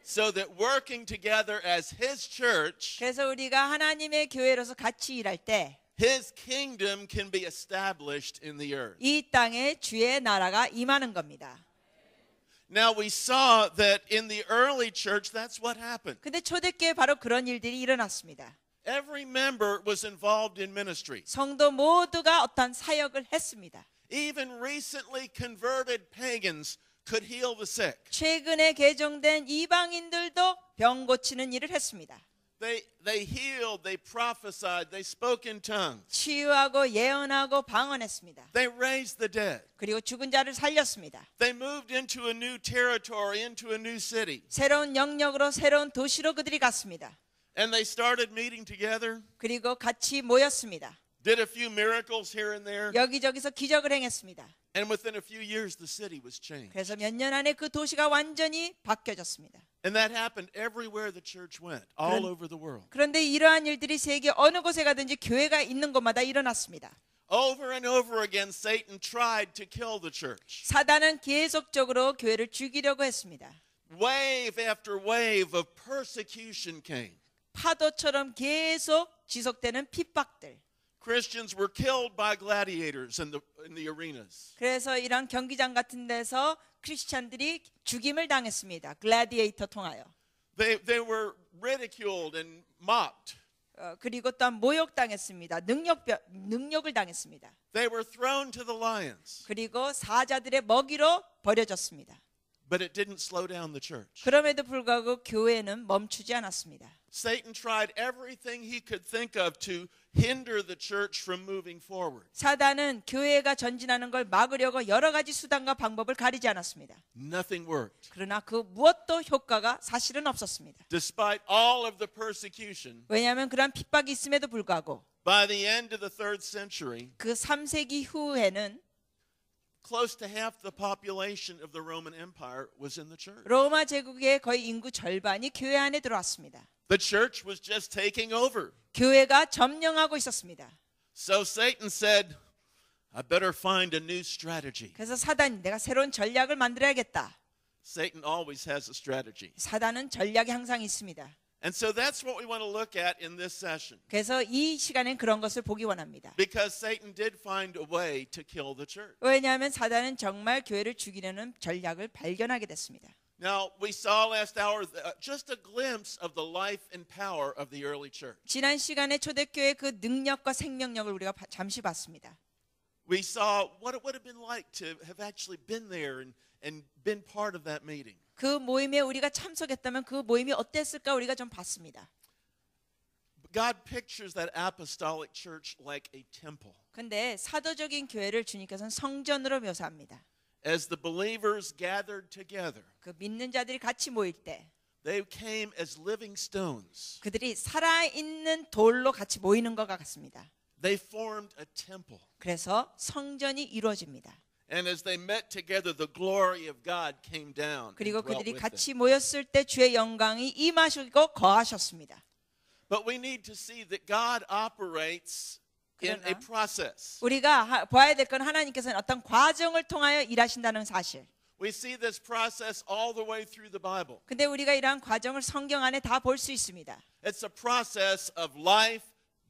S1: so that working together as his church,
S2: 그래서 우리가 하나님의 교회로서 같이 일할 때 이
S1: his kingdom can be established in the earth.
S2: 땅에 주의 나라가 임하는 겁니다.
S1: Now we saw that in the early church that's what happened.
S2: 근데 초대교회 바로 그런 일들이 일어났습니다.
S1: Every member was involved in ministry.
S2: 성도 모두가 어떤 사역을 했습니다.
S1: Even recently converted pagans could heal the sick.
S2: 최근에 개종된 이방인들도 병 고치는 일을 했습니다.
S1: They healed, they prophesied, they spoke in tongues.
S2: 치유하고 예언하고 방언했습니다.
S1: They raised the dead.
S2: 그리고 죽은 자를 살렸습니다.
S1: They moved into a new territory, into a new city.
S2: 새로운 영역으로 새로운 도시로 그들이 갔습니다.
S1: And they started meeting together,
S2: 그리고 같이 모였습니다.
S1: did a few miracles here and there.
S2: 여기저기서 기적을 행했습니다.
S1: And within a few years, the city was changed.
S2: 그래서 몇 년 안에 그 도시가 완전히 바뀌어졌습니다.
S1: And that happened everywhere the church went, all over the world.
S2: 그런데 이러한 일들이 세계 어느 곳에 가든지 교회가 있는 곳마다 일어났습니다.
S1: Over and over again, Satan tried to kill the church.
S2: 사단은 계속적으로 교회를 죽이려고 했습니다.
S1: Wave after wave of persecution came.
S2: 파도처럼 계속 지속되는 핍박들.
S1: Christians were killed by gladiators in the arenas.
S2: 그래서 이런 경기장 같은 데서 크리스찬들이 죽임을 당했습니다. 글래디에이터 통하여.
S1: They were ridiculed and mocked.
S2: 그리고 또한 모욕당했습니다. 능욕을 당했습니다.
S1: They were thrown to the lions.
S2: 그리고 사자들의 먹이로 버려졌습니다.
S1: But it didn't slow down the church.
S2: 그럼에도 불구하고 교회는 멈추지 않았습니다.
S1: Satan tried everything he could think of to hinder the church from moving forward.
S2: 사단은 교회가 전진하는 걸 막으려고 여러 가지 수단과 방법을 가리지 않았습니다.
S1: Nothing worked.
S2: 그러나 그 무엇도 효과가 사실은 없었습니다.
S1: Despite all of the persecution,
S2: 왜냐하면 그러한 핍박이 있음에도 불구하고
S1: by the end of the 3rd century,
S2: 그 3세기 후에는
S1: close to half the population of the Roman Empire was in the church.
S2: 로마 제국의 거의 인구 절반이 교회 안에 들어왔습니다.
S1: The church was just taking over.
S2: 교회가 점령하고 있었습니다.
S1: So Satan said, I better find a new strategy.
S2: 그래서 사단이 내가 새로운 전략을 만들어야겠다.
S1: Satan always has a strategy.
S2: 사단은 전략이 항상 있습니다.
S1: And so that's what we want to look at in this session.
S2: 그래서 이 시간엔 그런 것을 보기 원합니다.
S1: Because Satan did find a way to kill the church.
S2: 왜냐하면 사단은 정말 교회를 죽이려는 전략을 발견하게 됐습니다.
S1: Now, we saw last hour just a glimpse of the life and power of the early church.
S2: 지난 시간에 초대교회의 그 능력과 생명력을 우리가 잠시 봤습니다.
S1: We saw what it would have been like to have actually been there and been part of that meeting.
S2: 그 모임에 우리가 참석했다면 그 모임이 어땠을까 우리가 좀 봤습니다.
S1: God pictures that apostolic church like a temple.
S2: 근데 사도적인 교회를 주님께서는 성전으로 묘사합니다.
S1: As the believers gathered together,
S2: 그 믿는 자들이 같이 모일 때
S1: they came as living stones.
S2: 그들이 살아있는 돌로 같이 모이는 것 같습니다.
S1: They formed a temple.
S2: 그래서 성전이 이루어집니다.
S1: And as they met together, the glory of God came down.
S2: 그리고
S1: and dwelt
S2: 그들이
S1: with
S2: 같이
S1: them.
S2: 모였을 때 주의 영광이 임하시고 거하셨습니다.
S1: But we need to see that God operates in a
S2: 그러나
S1: process.
S2: 우리가 봐야 될 건 하나님께서는 어떤 과정을 통하여 일하신다는 사실.
S1: We see this process all the way through the Bible.
S2: 근데 우리가 이러한 과정을 성경 안에 다 볼 수 있습니다.
S1: It's a process of life,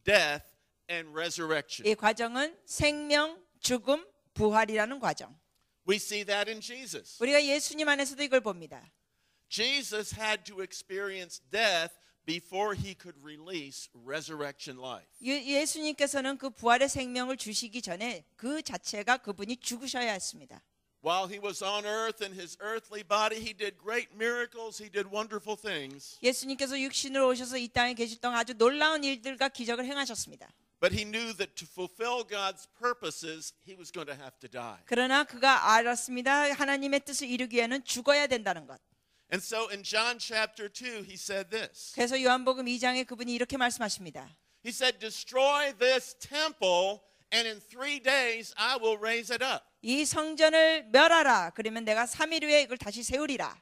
S1: death, and resurrection.
S2: 이 과정은 생명, 죽음, 부활이라는 과정.
S1: We see that in Jesus.
S2: 우리가 예수님 안에서도 이걸 봅니다.
S1: Jesus had to experience death before he could release resurrection life.
S2: 예수님께서는 그 부활의 생명을 주시기 전에 그 자체가 그분이 죽으셔야 했습니다.
S1: While he was on earth in his earthly body, he did great miracles, he did wonderful things.
S2: 예수님께서 육신으로 오셔서 이 땅에 계실 동안 아주 놀라운 일들과 기적을 행하셨습니다.
S1: But he knew that to fulfill God's purposes, he was going to have to die.
S2: 그러나 그가 알았습니다. 하나님의 뜻을 이루기 위해는 죽어야 된다는 것.
S1: And so in John chapter 2, he said this.
S2: 그래서 요한복음 2장에 그분이 이렇게 말씀하십니다.
S1: He said, destroy this temple, and in 3 days I will raise it up.
S2: 이 성전을 멸하라. 그러면 내가 3일 후에 이걸 다시 세우리라.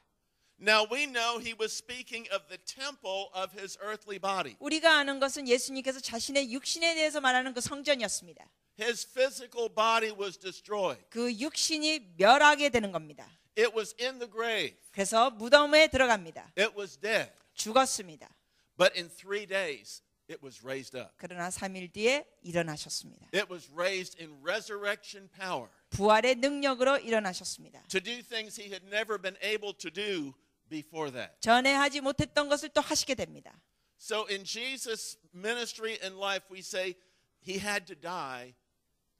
S1: Now we know he was speaking of the temple of his earthly body.
S2: 우리가 아는 것은 예수님께서 자신의 육신에 대해서 말하는 그 성전이었습니다.
S1: His physical body was destroyed.
S2: 그 육신이 멸하게 되는 겁니다.
S1: It was in the grave.
S2: 그래서 무덤에 들어갑니다.
S1: It was dead.
S2: 죽었습니다.
S1: But in 3 days, it was raised up.
S2: 그러나 3일 뒤에 일어나셨습니다.
S1: It was raised in resurrection power
S2: 부활의 능력으로 일어나셨습니다.
S1: to do things he had never been able to do before that.
S2: 전에 하지 못했던 것을 또 하시게 됩니다.
S1: So in Jesus' ministry and life, we say he had to die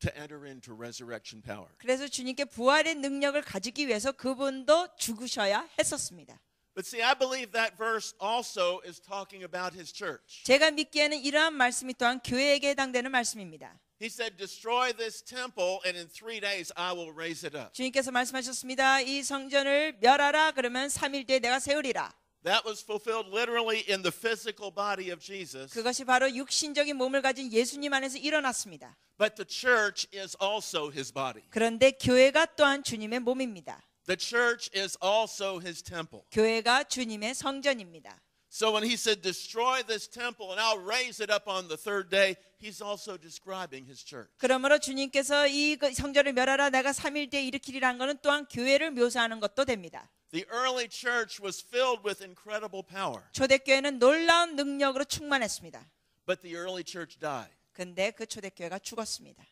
S1: to enter into resurrection power.
S2: 그래서 주님께 부활의 능력을 가지기 위해서 그분도 죽으셔야 했었습니다.
S1: But see, I believe that verse also is talking about his church.
S2: 제가 믿기에는 이러한 말씀이 또한 교회에게 해당되는 말씀입니다.
S1: He said, destroy this temple, and in 3 days I will raise it up.
S2: 주님께서 말씀하셨습니다. 이 성전을 멸하라. 그러면 3일 뒤에 내가 세우리라.
S1: That was fulfilled literally in the physical body of Jesus.
S2: 그것이 바로 육신적인 몸을 가진 예수님 안에서 일어났습니다.
S1: But the church is also his body.
S2: 그런데 교회가 또한 주님의 몸입니다.
S1: The church is also his temple.
S2: 교회가 주님의 성전입니다.
S1: So when he said, destroy this temple and I'll raise it up on the 3rd day, he's also describing his church.
S2: 그러므로 주님께서 이 성전을 멸하라 내가 3일 뒤에 일으키리라는 것은 또한 교회를 묘사하는 것도 됩니다.
S1: The early church was filled with incredible power.
S2: 초대교회는 놀라운 능력으로 충만했습니다.
S1: But the early church died.
S2: 근데 그 초대교회가 죽었습니다.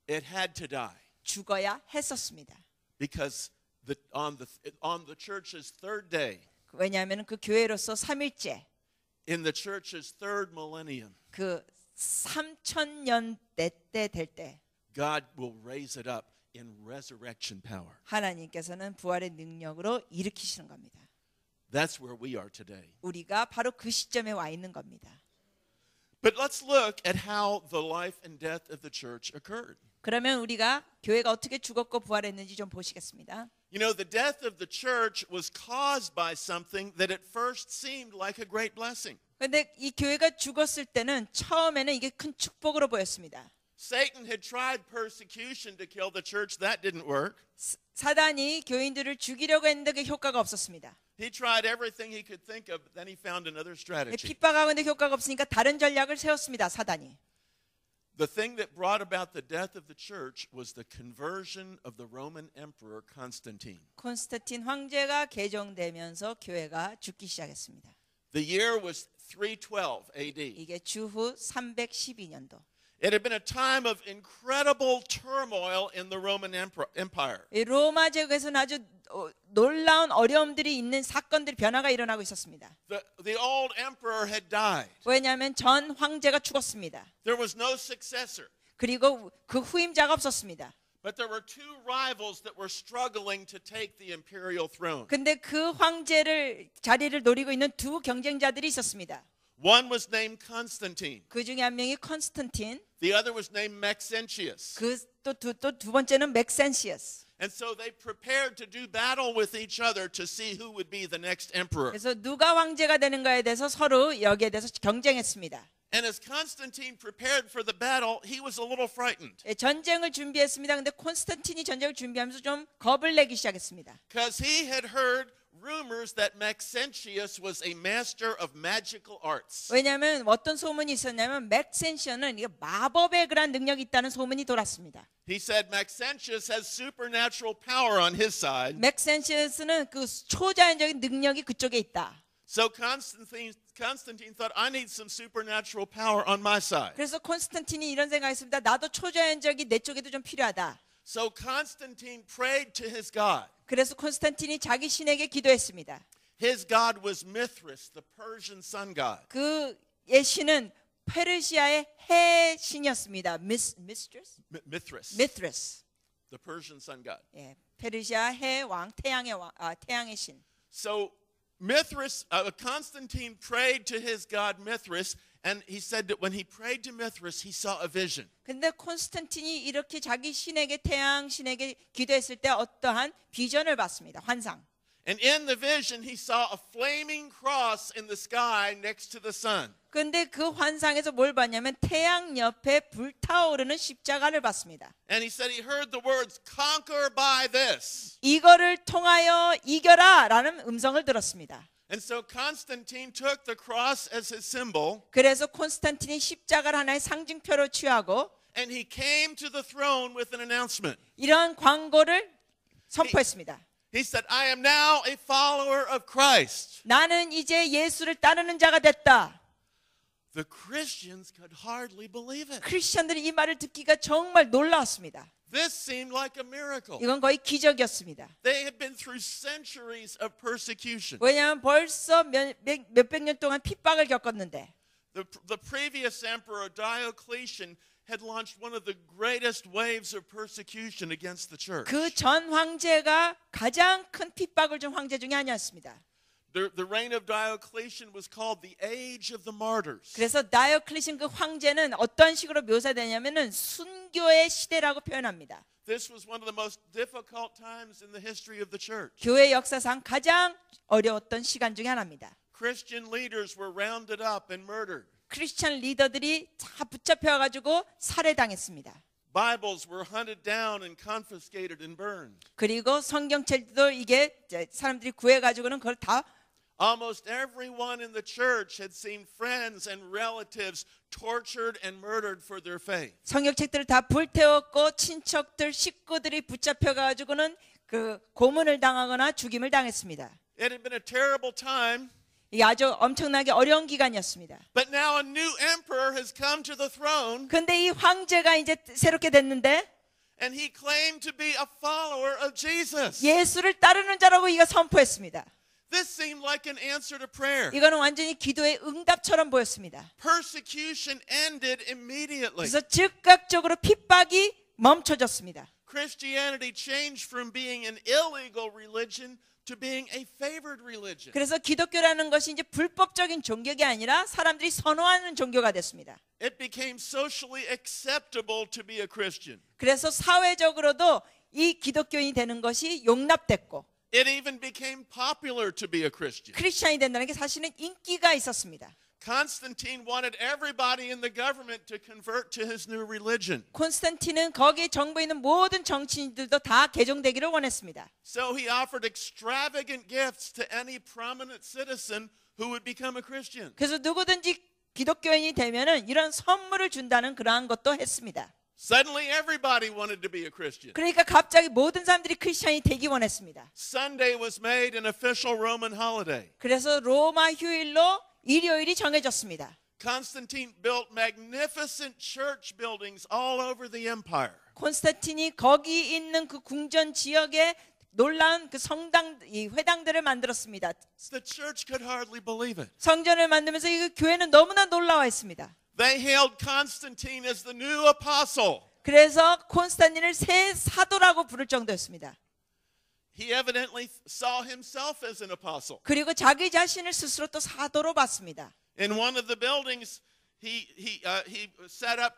S1: It had to die
S2: 죽어야 했었습니다.
S1: because on the church's 3rd day,
S2: 왜냐하면 그 교회로서 3일째
S1: in the church's 3rd millennium,
S2: 그 3000년대 때 될 때
S1: God will raise it up in resurrection power.
S2: 하나님께서는 부활의 능력으로 일으키시는 겁니다.
S1: That's where we are today.
S2: 우리가 바로 그 시점에 와 있는 겁니다.
S1: But let's look at how the life and death of the church occurred.
S2: 그러면 우리가 교회가 어떻게 죽었고 부활했는지 좀 보시겠습니다.
S1: You know, the death of the church was caused by something that at first seemed like a great blessing.
S2: 그런데 이 교회가 죽었을 때는 처음에는 이게 큰 축복으로 보였습니다.
S1: Satan had tried persecution to kill the church. That didn't work.
S2: 사단이 교인들을 죽이려고 했는데 그 효과가 없었습니다.
S1: He tried everything he could think of, but then he found another strategy.
S2: 핍박하고 있는데 효과가 없으니까 다른 전략을 세웠습니다. 사단이.
S1: The thing that brought about the death of the church was the conversion of the Roman Emperor Constantine.
S2: 콘스탄틴 황제가 개종되면서 교회가 죽기 시작했습니다.
S1: The year was 312 AD.
S2: 이게 주후 312년도.
S1: It had been a time of incredible turmoil in the Roman Empire.
S2: 이 로마 제국에서는 아주 놀라운 어려움들이 있는 사건들이 변화가 일어나고 있었습니다.
S1: The old emperor had died.
S2: 왜냐하면 전 황제가 죽었습니다.
S1: There was no successor.
S2: 그리고 그 후임자가 없었습니다.
S1: But there were two rivals that were struggling to take the imperial throne.
S2: 근데 그 황제를 자리를 노리고 있는 두 경쟁자들이 있었습니다.
S1: One was named Constantine.
S2: 그 중에 한 명이 컨스탄틴,
S1: The other was named Maxentius.
S2: 그 또 두 번째는 맥센시어스.
S1: And so they prepared to do battle with each other to see who would be the next emperor.
S2: 그래서 누가 황제가 되는가에 대해서 서로 여기에 대해서 경쟁했습니다.
S1: And as Constantine prepared for the battle, he was a little frightened.
S2: 전쟁을 준비했습니다. 근데 콘스탄틴이 전쟁을 준비하면서 좀 겁을 내기 시작했습니다.
S1: Because he had heard rumors that Maxentius was a master of magical arts.
S2: 왜냐하면 어떤 소문이 있었냐면 맥센시어는 이게 마법에 그런 능력이 있다는 소문이 돌았습니다.
S1: He said Maxentius has supernatural power on his side.
S2: 맥센시어스는 그 초자연적인 능력이 그쪽에 있다.
S1: So Constantine thought, I need some supernatural power on my side.
S2: 그래서 콘스탄틴이 이런 생각했습니다. 나도 초자연적이 내 쪽에도 좀 필요하다.
S1: So Constantine prayed to his God.
S2: 그래서 콘스탄틴이 자기 신에게 기도했습니다.
S1: His God was Mithras, the Persian sun god.
S2: 그의 신은 페르시아의 해 신이었습니다. Mithras?
S1: Mithras, the Persian sun god.
S2: 예, 페르시아 해 왕, 태양의 신.
S1: So Constantine prayed to his god Mithras, and he said that when he prayed to Mithras, he saw a vision.
S2: 근데 콘스탄틴이 이렇게 자기 신에게 태양 신에게 기도했을 때 어떠한 비전을 봤습니다. 환상.
S1: And in the vision, he saw a flaming cross in the sky next to the sun.
S2: 근데 그 환상에서 뭘 봤냐면 태양 옆에 불타오르는 십자가를 봤습니다.
S1: And he said he heard the words, conquer by this.
S2: 이거를 통하여 이겨라라는 음성을 들었습니다.
S1: And so Constantine took the cross as his symbol.
S2: 그래서 콘스탄틴이 십자가를 하나의 상징표로 취하고
S1: And he came to the throne with an announcement.
S2: 이러한 광고를 선포했습니다.
S1: He said, I am now a follower of Christ.
S2: 나는 이제 예수를 따르는 자가 됐다.
S1: The Christians could hardly believe it.
S2: 크리스천들이 이 말을 듣기가 정말 놀라웠습니다.
S1: This seemed like a miracle.
S2: 이건 거의 기적이었습니다.
S1: They had been through centuries of persecution.
S2: 왜냐하면 벌써 몇백 년 동안 핍박을 겪었는데
S1: The previous emperor Diocletian had launched one of the greatest waves of persecution against the church.
S2: 그 전 황제가 가장 큰 핍박을 준 황제 중에 하나였습니다.
S1: The reign of Diocletian was called the Age of the Martyrs.
S2: 그래서 다이오클리신 그 황제는 어떤 식으로 묘사되냐면은 순교의 시대라고 표현합니다.
S1: This was one of the most difficult times in the history of the church.
S2: 교회 역사상 가장 어려웠던 시간 중에 하나입니다.
S1: Christian leaders were rounded up and murdered.
S2: 크리스천 리더들이 다 붙잡혀 가지고 살해당했습니다.
S1: Bibles were hunted down and confiscated and burned.
S2: 그리고 성경책도 이게 사람들이 구해 가지고는 그걸 다
S1: Almost everyone in the church had seen friends and relatives tortured and murdered for their faith.
S2: 성경책들을 다 불태웠고 친척들 식구들이 붙잡혀 가지고는 그 고문을 당하거나 죽임을 당했습니다.
S1: It had been a terrible time.
S2: 이게 아주 엄청나게 어려운 기간이었습니다.
S1: But now a new emperor has come to the throne.
S2: 근데 이 황제가 이제 새롭게 됐는데
S1: And he claimed to be a follower of Jesus.
S2: 예수를 따르는 자라고 이가 선포했습니다.
S1: This seemed like an answer to prayer.
S2: 이거는 완전히 기도의 응답처럼 보였습니다.
S1: Persecution ended immediately.
S2: 그래서 즉각적으로 핍박이 멈춰졌습니다.
S1: Christianity changed from being an illegal religion to being a favored religion.
S2: 그래서 기독교라는 것이 이제 불법적인 종교가 아니라 사람들이 선호하는 종교가 됐습니다.
S1: It became socially acceptable to be a Christian.
S2: 그래서 사회적으로도 이 기독교인이 되는 것이 용납됐고
S1: It even became popular to be a Christian.
S2: 크리스천이 된다는 게 사실은 인기가 있었습니다.
S1: Constantine wanted everybody in the government to convert to his new religion.
S2: 콘스탄틴은 거기에 정부에 있는 모든 정치인들도 다 개종되기를 원했습니다.
S1: So he offered extravagant gifts to any prominent citizen who would become a Christian.
S2: 그래서 누구든지 기독교인이 되면은 이런 선물을 준다는 그러한 것도 했습니다.
S1: Suddenly everybody wanted to be a Christian.
S2: 그러니까 갑자기 모든 사람들이 크리스천이 되기 원했습니다.
S1: Sunday was made an official Roman holiday.
S2: 그래서 로마 휴일로 일요일이 정해졌습니다.
S1: Constantine built magnificent church buildings all over the empire.
S2: 콘스탄틴이 거기 있는 그 궁전 지역에 놀라운 그 성당, 이 회당들을 만들었습니다.
S1: The church could hardly believe it.
S2: 성전을 만들면서 이 교회는 너무나 놀라워했습니다.
S1: They hailed Constantine as the new apostle.
S2: 그래서 콘스탄틴을 새 사도라고 부를 정도였습니다.
S1: He evidently saw himself as an apostle.
S2: 그리고 자기 자신을 스스로 또 사도로 봤습니다.
S1: In one of the buildings, he set up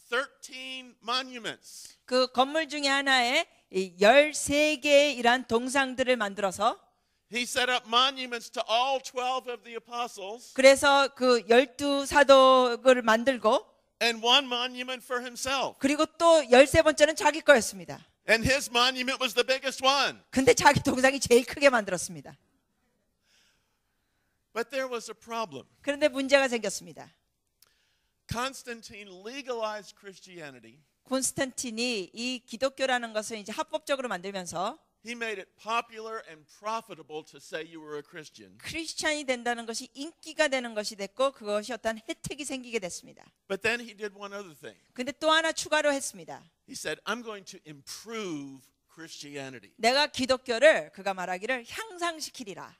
S1: 13 monuments.
S2: 그 건물 중에 하나에 13개의 이러한 동상들을 만들어서
S1: He set up monuments to all 12 of the apostles
S2: 그래서 그 12사도를 만들고
S1: and one monument for himself.
S2: 그리고 또 13번째는 자기 거였습니다.
S1: And his monument was the biggest one.
S2: 근데 자기 동상이 제일 크게 만들었습니다.
S1: But there was a problem.
S2: 그런데 문제가 생겼습니다.
S1: Constantine legalized Christianity.
S2: 콘스탄틴이 이 기독교라는 것을 이제 합법적으로 만들면서
S1: He made it popular and profitable to say you were a Christian.
S2: 크리스찬이 된다는 것이 인기가 되는 것이 됐고 그것이 어떤 혜택이 생기게 됐습니다.
S1: But then he did one other thing.
S2: 근데 또 하나 추가로 했습니다.
S1: He said, I'm going to improve Christianity.
S2: 내가 기독교를 그가 말하기를 향상시키리라.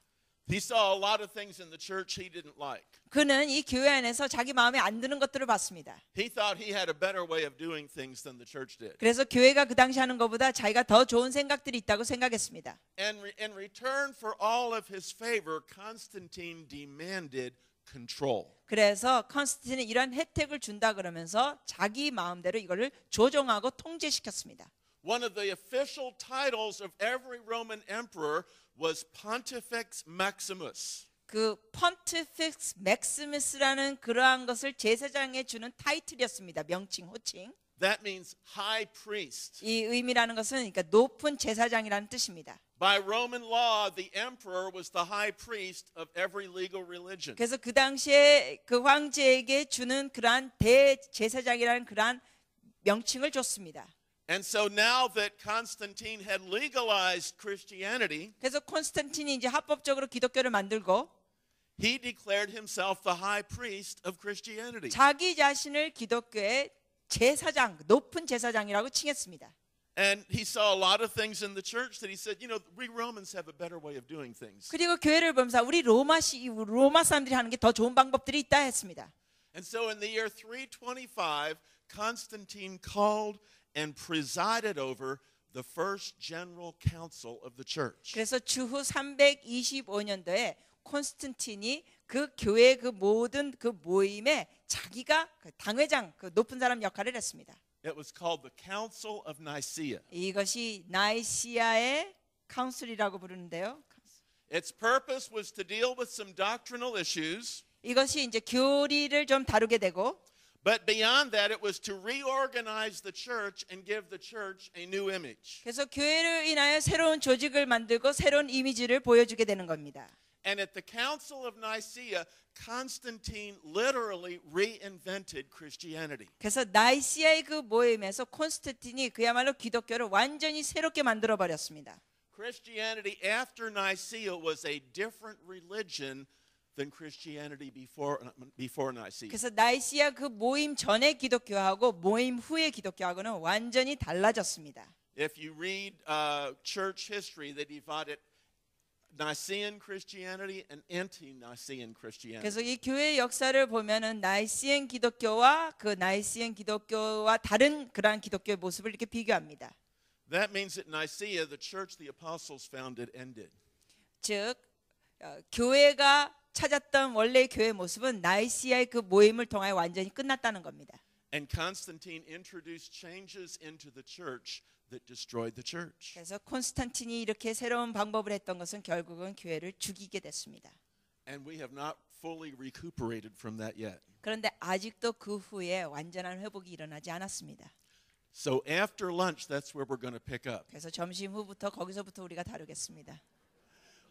S1: He saw a lot of things in the church he didn't like.
S2: 그는 이 교회 안에서 자기 마음에 안 드는 것들을 봤습니다.
S1: He thought he had a better way of doing things than the church did.
S2: 그래서 교회가 그 당시 하는 것보다 자기가 더 좋은 생각들이 있다고 생각했습니다.
S1: And in return for all of his favor, Constantine demanded control.
S2: 그래서 콘스탄틴은 이런 혜택을 준다 그러면서 자기 마음대로 이거를 조종하고 통제시켰습니다.
S1: One of the official titles of every Roman emperor was Pontifex Maximus.
S2: 그 Pontifex Maximus라는 그러한 것을 제사장에 주는 타이틀이었습니다. 명칭, 호칭.
S1: That means high priest.
S2: 이 의미라는 것은 그러니까 높은 제사장이라는 뜻입니다.
S1: By Roman law, the emperor was the high priest of every legal religion.
S2: 그래서 그 당시에 그 황제에게 주는 그러한 대제사장이라는 그러한 명칭을 줬습니다.
S1: And so now that Constantine had legalized Christianity,
S2: 그래서 콘스탄틴이 이제 합법적으로 기독교를 만들고
S1: he declared himself the high priest of Christianity.
S2: 자기 자신을 기독교의 제사장, 높은 제사장이라고 칭했습니다.
S1: And he saw a lot of things in the church that he said, you know, we Romans have a better way of doing things.
S2: 그리고 교회를 보면서 우리 로마 사람들이 하는 게 더 좋은 방법들이 있다 했습니다.
S1: And so in the year 325, Constantine called and presided over the first general council of the church.
S2: 그래서 주후 325년도에 콘스탄틴이 그 교회 그 모든 그 모임에 자기가 그 당회장, 그 높은 사람 역할을 했습니다.
S1: It was called the Council of Nicaea.
S2: 이것이 나이시아의 카운슬이라고 부르는데요.
S1: Its purpose was to deal with some doctrinal issues.
S2: 이것이 이제 교리를 좀 다루게 되고
S1: But beyond that, it was to reorganize the church and give the church a new image.
S2: 그래서 교회를 인하여 새로운 조직을 만들고 새로운 이미지를 보여주게 되는 겁니다.
S1: And at the Council of Nicaea, Constantine literally reinvented Christianity.
S2: 그래서 나이시아의 그 모임에서 콘스탄틴이 그야말로 기독교를 완전히 새롭게 만들어 버렸습니다.
S1: Christianity after Nicaea was a different religion than Christianity before Nicaea.
S2: 그래서 나이시아 그 모임 전의 기독교하고 모임 후의 기독교하고는 완전히 달라졌습니다.
S1: If you read church history, they divided Nicene Christianity and anti-Nicene Christianity.
S2: 그래서 이 교회의 역사를 보면은 나이시안 기독교와 그 나이시안 기독교와 다른 그러한 기독교의 모습을 이렇게 비교합니다.
S1: That means that Nicaea, the church the apostles founded, ended.
S2: 즉 교회가 찾았던 원래의 교회의 모습은 나이시아의 그 모임을 통하여 완전히 끝났다는 겁니다.
S1: And Constantine introduced changes into the church that destroyed the church.
S2: 그래서 콘스탄틴이 이렇게 새로운 방법을 했던 것은 결국은 교회를 죽이게 됐습니다.
S1: And we have not fully recuperated from that yet.
S2: 그런데 아직도 그 후에 완전한 회복이 일어나지 않았습니다.
S1: So after lunch, that's where we're going to pick up.
S2: 그래서 점심 후부터 거기서부터 우리가 다루겠습니다.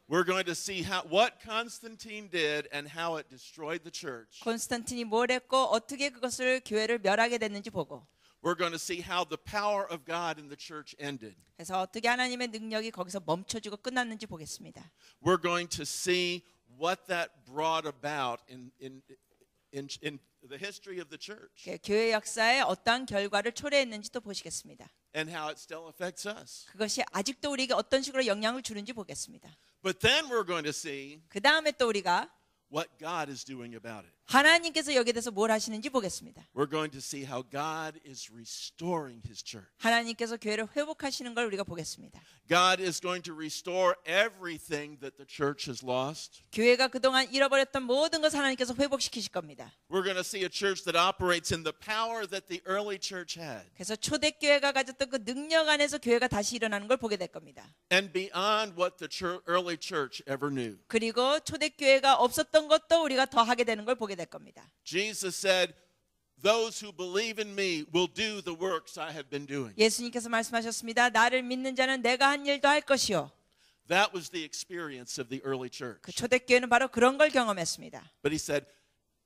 S1: We're going to see what Constantine did and how it destroyed the church.
S2: 콘스탄틴이 뭘 했고 어떻게 그것을 교회를 멸하게 됐는지 보고
S1: we're going to see how the power of God in the church ended.
S2: 그래서 어떻게 하나님의 능력이 거기서 멈춰지고 끝났는지 보겠습니다.
S1: We're going to see what that brought about in the history of the church
S2: 교회 역사에 어떠한 결과를 초래했는지 또 보시겠습니다.
S1: and how it still affects us.
S2: 그것이 아직도 우리에게 어떤 식으로 영향을 주는지 보겠습니다.
S1: But then we're going to see
S2: 그 다음에 또 우리가
S1: what God is doing about it.
S2: 하나님께서 여기에 대해서 뭘 하시는지 보겠습니다.
S1: We're going to see how God is restoring His church.
S2: 하나님께서 교회를 회복하시는 걸 우리가 보겠습니다.
S1: God is going to restore everything that the church has lost.
S2: 교회가 그동안 잃어버렸던 모든 것을 하나님께서 회복시키실 겁니다.
S1: We're going to see a church that operates in the power that the early church had.
S2: 그래서 초대교회가 가졌던 그 능력 안에서 교회가 다시 일어나는 걸 보게 될 겁니다.
S1: And beyond what the early church ever knew.
S2: 그리고 초대교회가 없었던 것도 우리가 더 하게 되는 걸 보게 될 겁니다.
S1: Jesus said, "Those who believe in me will do the works I have been doing."
S2: 예수님께서 말씀하셨습니다. 나를 믿는 자는 내가 한 일도 할 것이요.
S1: That was the experience of the early church.
S2: 그 초대교회는 바로 그런 걸 경험했습니다.
S1: But he said,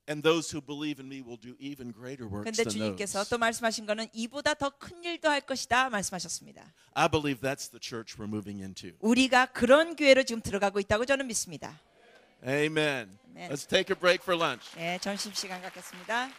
S1: "And those who believe in me will do even greater works
S2: 근데
S1: than
S2: 주님께서
S1: those."
S2: 또 말씀하신 거는 이보다 더 큰 일도 할 것이다 말씀하셨습니다.
S1: I believe that's the church we're moving into.
S2: 우리가 그런 교회로 지금 들어가고 있다고 저는 믿습니다.
S1: Amen.
S2: Amen.
S1: Let's take a break for lunch.
S2: 네, 점심시간 갖겠습니다.